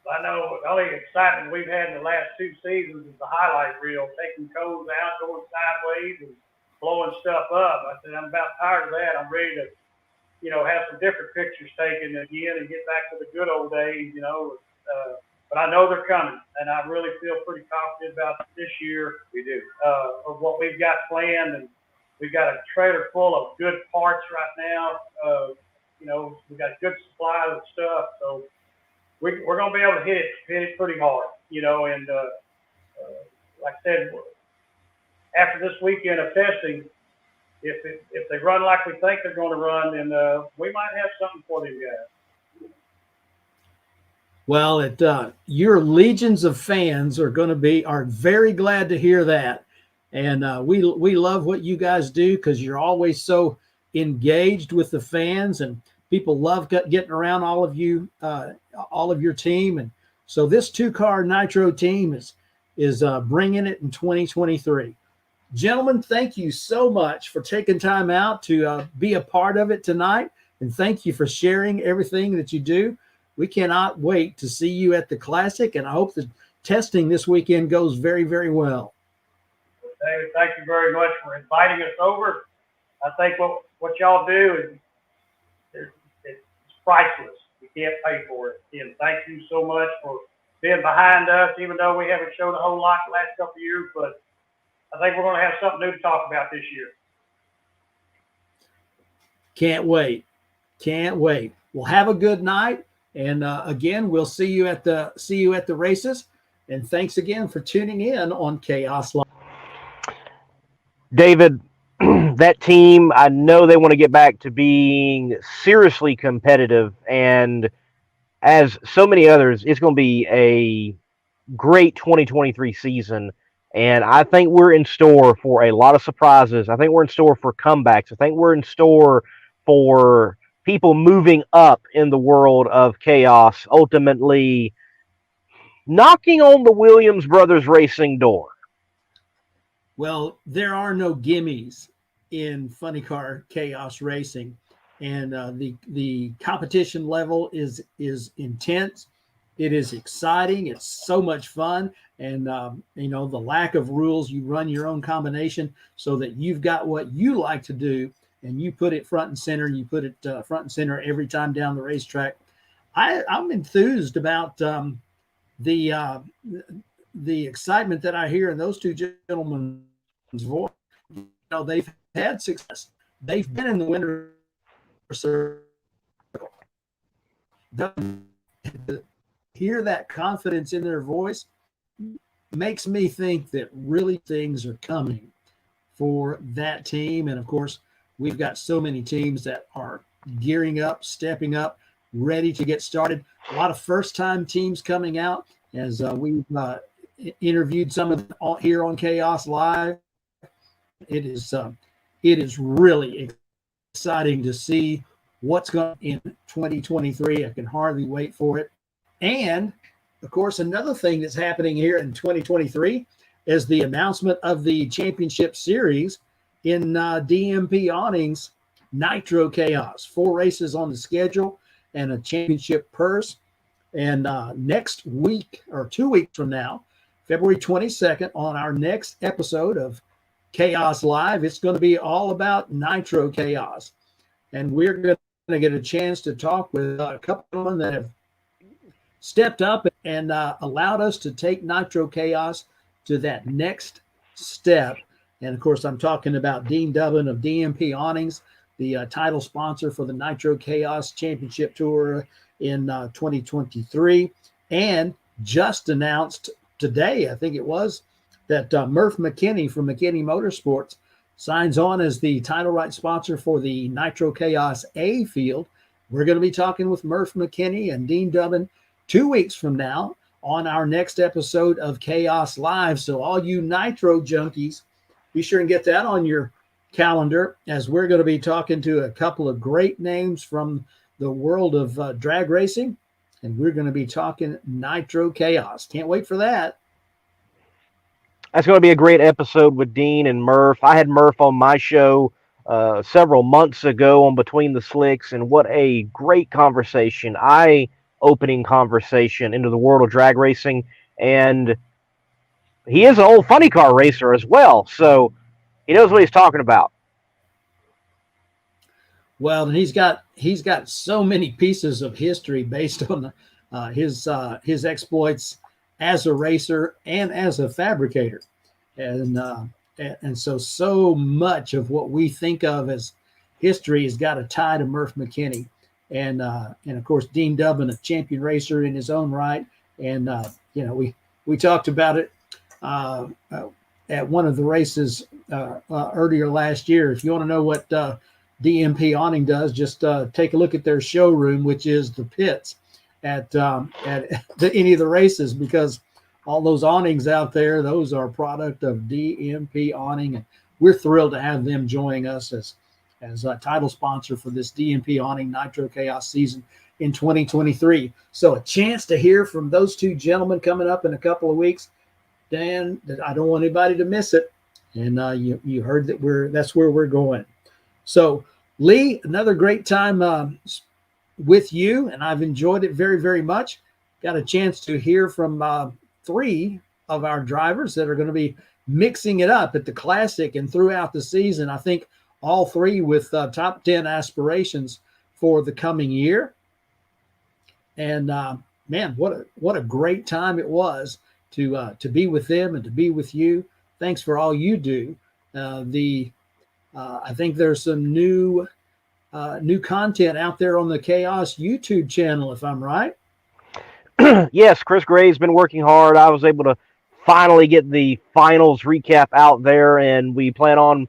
[SPEAKER 4] I know the only excitement we've had in the last 2 seasons is the highlight reel, taking codes out, going sideways, and blowing stuff up. I said, I'm about tired of that. I'm ready to, have some different pictures taken again and get back to the good old days, But I know they're coming, and I really feel pretty confident about this year. We do. Of what we've got planned, and we've got a trailer full of good parts right now. We've got good supplies of stuff, so we're going to be able to hit it pretty hard, and like I said, after this weekend of testing, if they run like we think they're going to run, then we might have something for them guys.
[SPEAKER 2] Well, your legions of fans are very glad to hear that. And we love what you guys do because you're always so engaged with the fans, and people love getting around all of your team. And so this 2-car Nitro team is bringing it in 2023. Gentlemen, thank you so much for taking time out to be a part of it tonight. And thank you for sharing everything that you do. We cannot wait to see you at the Classic, and I hope the testing this weekend goes very, very well.
[SPEAKER 4] David, thank you very much for inviting us over. I think what y'all do is it's priceless. You can't pay for it. And thank you so much for being behind us, even though we haven't showed a whole lot the last couple of years. But I think we're going to have something new to talk about this year.
[SPEAKER 2] Can't wait. Can't wait. Well, have a good night. And again, we'll see you at the races. And thanks again for tuning in on CHAOS Live.
[SPEAKER 1] David, that team, I know they want to get back to being seriously competitive. And as so many others, it's going to be a great 2023 season. And I think we're in store for a lot of surprises. I think we're in store for comebacks. I think we're in store for people moving up in the world of chaos, ultimately knocking on the Williams Brothers Racing door.
[SPEAKER 2] Well, there are no gimmies in Funny Car Chaos Racing. and the competition level is intense. It is exciting. It's so much fun, and the lack of rules. You run your own combination so that you've got what you like to do, and you put it front and center. You put it front and center every time down the racetrack. I'm enthused about the excitement that I hear in those two gentlemen's voice. They've had success. They've been in the winner circle. Hear that confidence in their voice makes me think that really things are coming for that team. And of course, we've got so many teams that are gearing up, stepping up, ready to get started. A lot of first-time teams coming out, as we've interviewed some of them all here on CHAOS Live. It is really exciting to see what's going in 2023. I can hardly wait for it. And of course, another thing that's happening here in 2023 is the announcement of the championship series in DMP Awnings Nitro Chaos. 4 races on the schedule and a championship purse. And next week, or 2 weeks from now, February 22nd, on our next episode of CHAOS Live, it's going to be all about Nitro Chaos. And we're going to get a chance to talk with a couple of them that have stepped up and allowed us to take Nitro Chaos to that next step. And of course, I'm talking about Dean Dubbin of DMP Awnings, the title sponsor for the Nitro Chaos Championship Tour in 2023, and just announced today, I think it was, that Murph McKinney from McKinney Motorsports signs on as the title right sponsor for the Nitro Chaos A field. We're going to be talking with Murph McKinney and Dean Dubbin 2 weeks from now on our next episode of CHAOS Live. So all you Nitro junkies, be sure and get that on your calendar, as we're going to be talking to a couple of great names from the world of drag racing, and we're going to be talking Nitro Chaos. Can't wait for that.
[SPEAKER 1] That's going to be a great episode with Dean and Murph. I had Murph on my show several months ago on Between the Slicks, and what a great conversation. Eye-opening conversation into the world of drag racing, and he is an old funny car racer as well, so he knows what he's talking about.
[SPEAKER 2] Well, and he's got so many pieces of history based on his exploits as a racer and as a fabricator, and so much of what we think of as history has got a tie to Murph McKinney, and of course Dean Dubbin, a champion racer in his own right, and we talked about it at one of the races earlier last year. If you want to know what DMP Awning does, just take a look at their showroom, which is the pits at any of the races, because all those awnings out there, those are a product of DMP Awning, and we're thrilled to have them joining us as a title sponsor for this DMP Awning Nitro Chaos season in 2023. So a chance to hear from those two gentlemen coming up in a couple of weeks. Dan, I don't want anybody to miss it, and you heard that that's where we're going. So Lee, another great time with you, and I've enjoyed it very, very much. Got a chance to hear from 3 of our drivers that are going to be mixing it up at the Classic and throughout the season. I think all 3 with top 10 aspirations for the coming year. And man, what a great time it was to be with them and to be with you. Thanks for all you do. I think there's some new content out there on the CHAOS YouTube channel, if I'm right.
[SPEAKER 1] Yes, Chris Gray's been working hard. I was able to finally get the finals recap out there, and we plan on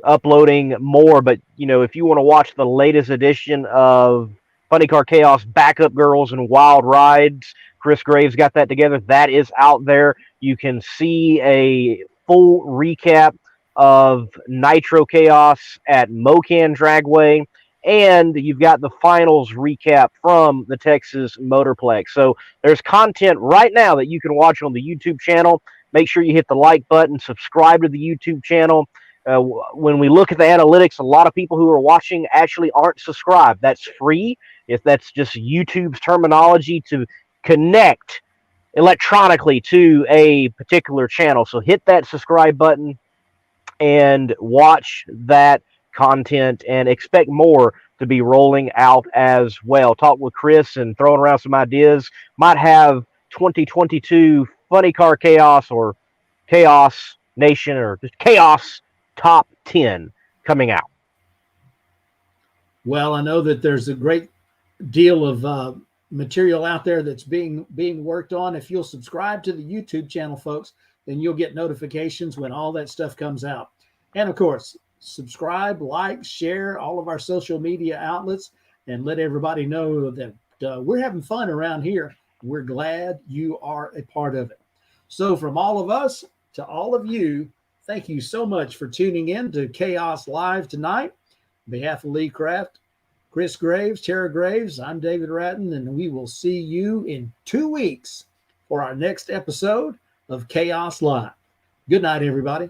[SPEAKER 1] uploading more. But, if you want to watch the latest edition of Funny Car Chaos Backup Girls and Wild Rides, Chris Graves got that together. That is out there. You can see a full recap of Nitro Chaos at Mocan Dragway, and you've got the finals recap from the Texas Motorplex. So there's content right now that you can watch on the YouTube channel. Make sure you hit the like button, subscribe to the YouTube channel. When we look at the analytics, a lot of people who are watching actually aren't subscribed. That's free. If that's just YouTube's terminology to connect electronically to a particular channel. So hit that subscribe button and watch that content and expect more to be rolling out as well. Talk with Chris and throwing around some ideas. Might have 2022 Funny Car Chaos or Chaos Nation or just Chaos Top 10 coming out.
[SPEAKER 2] Well, I know that there's a great deal of material out there that's being worked on. If you'll subscribe to the YouTube channel, folks, then you'll get notifications when all that stuff comes out. And of course, subscribe, like, share all of our social media outlets, and let everybody know that we're having fun around here. We're glad you are a part of it. So from all of us to all of you, thank you so much for tuning in to Chaos Live tonight. On behalf of Lee Kraft, Chris Graves, Tara Graves, I'm David Rattan, and we will see you in 2 weeks for our next episode of Chaos Live. Good night, everybody.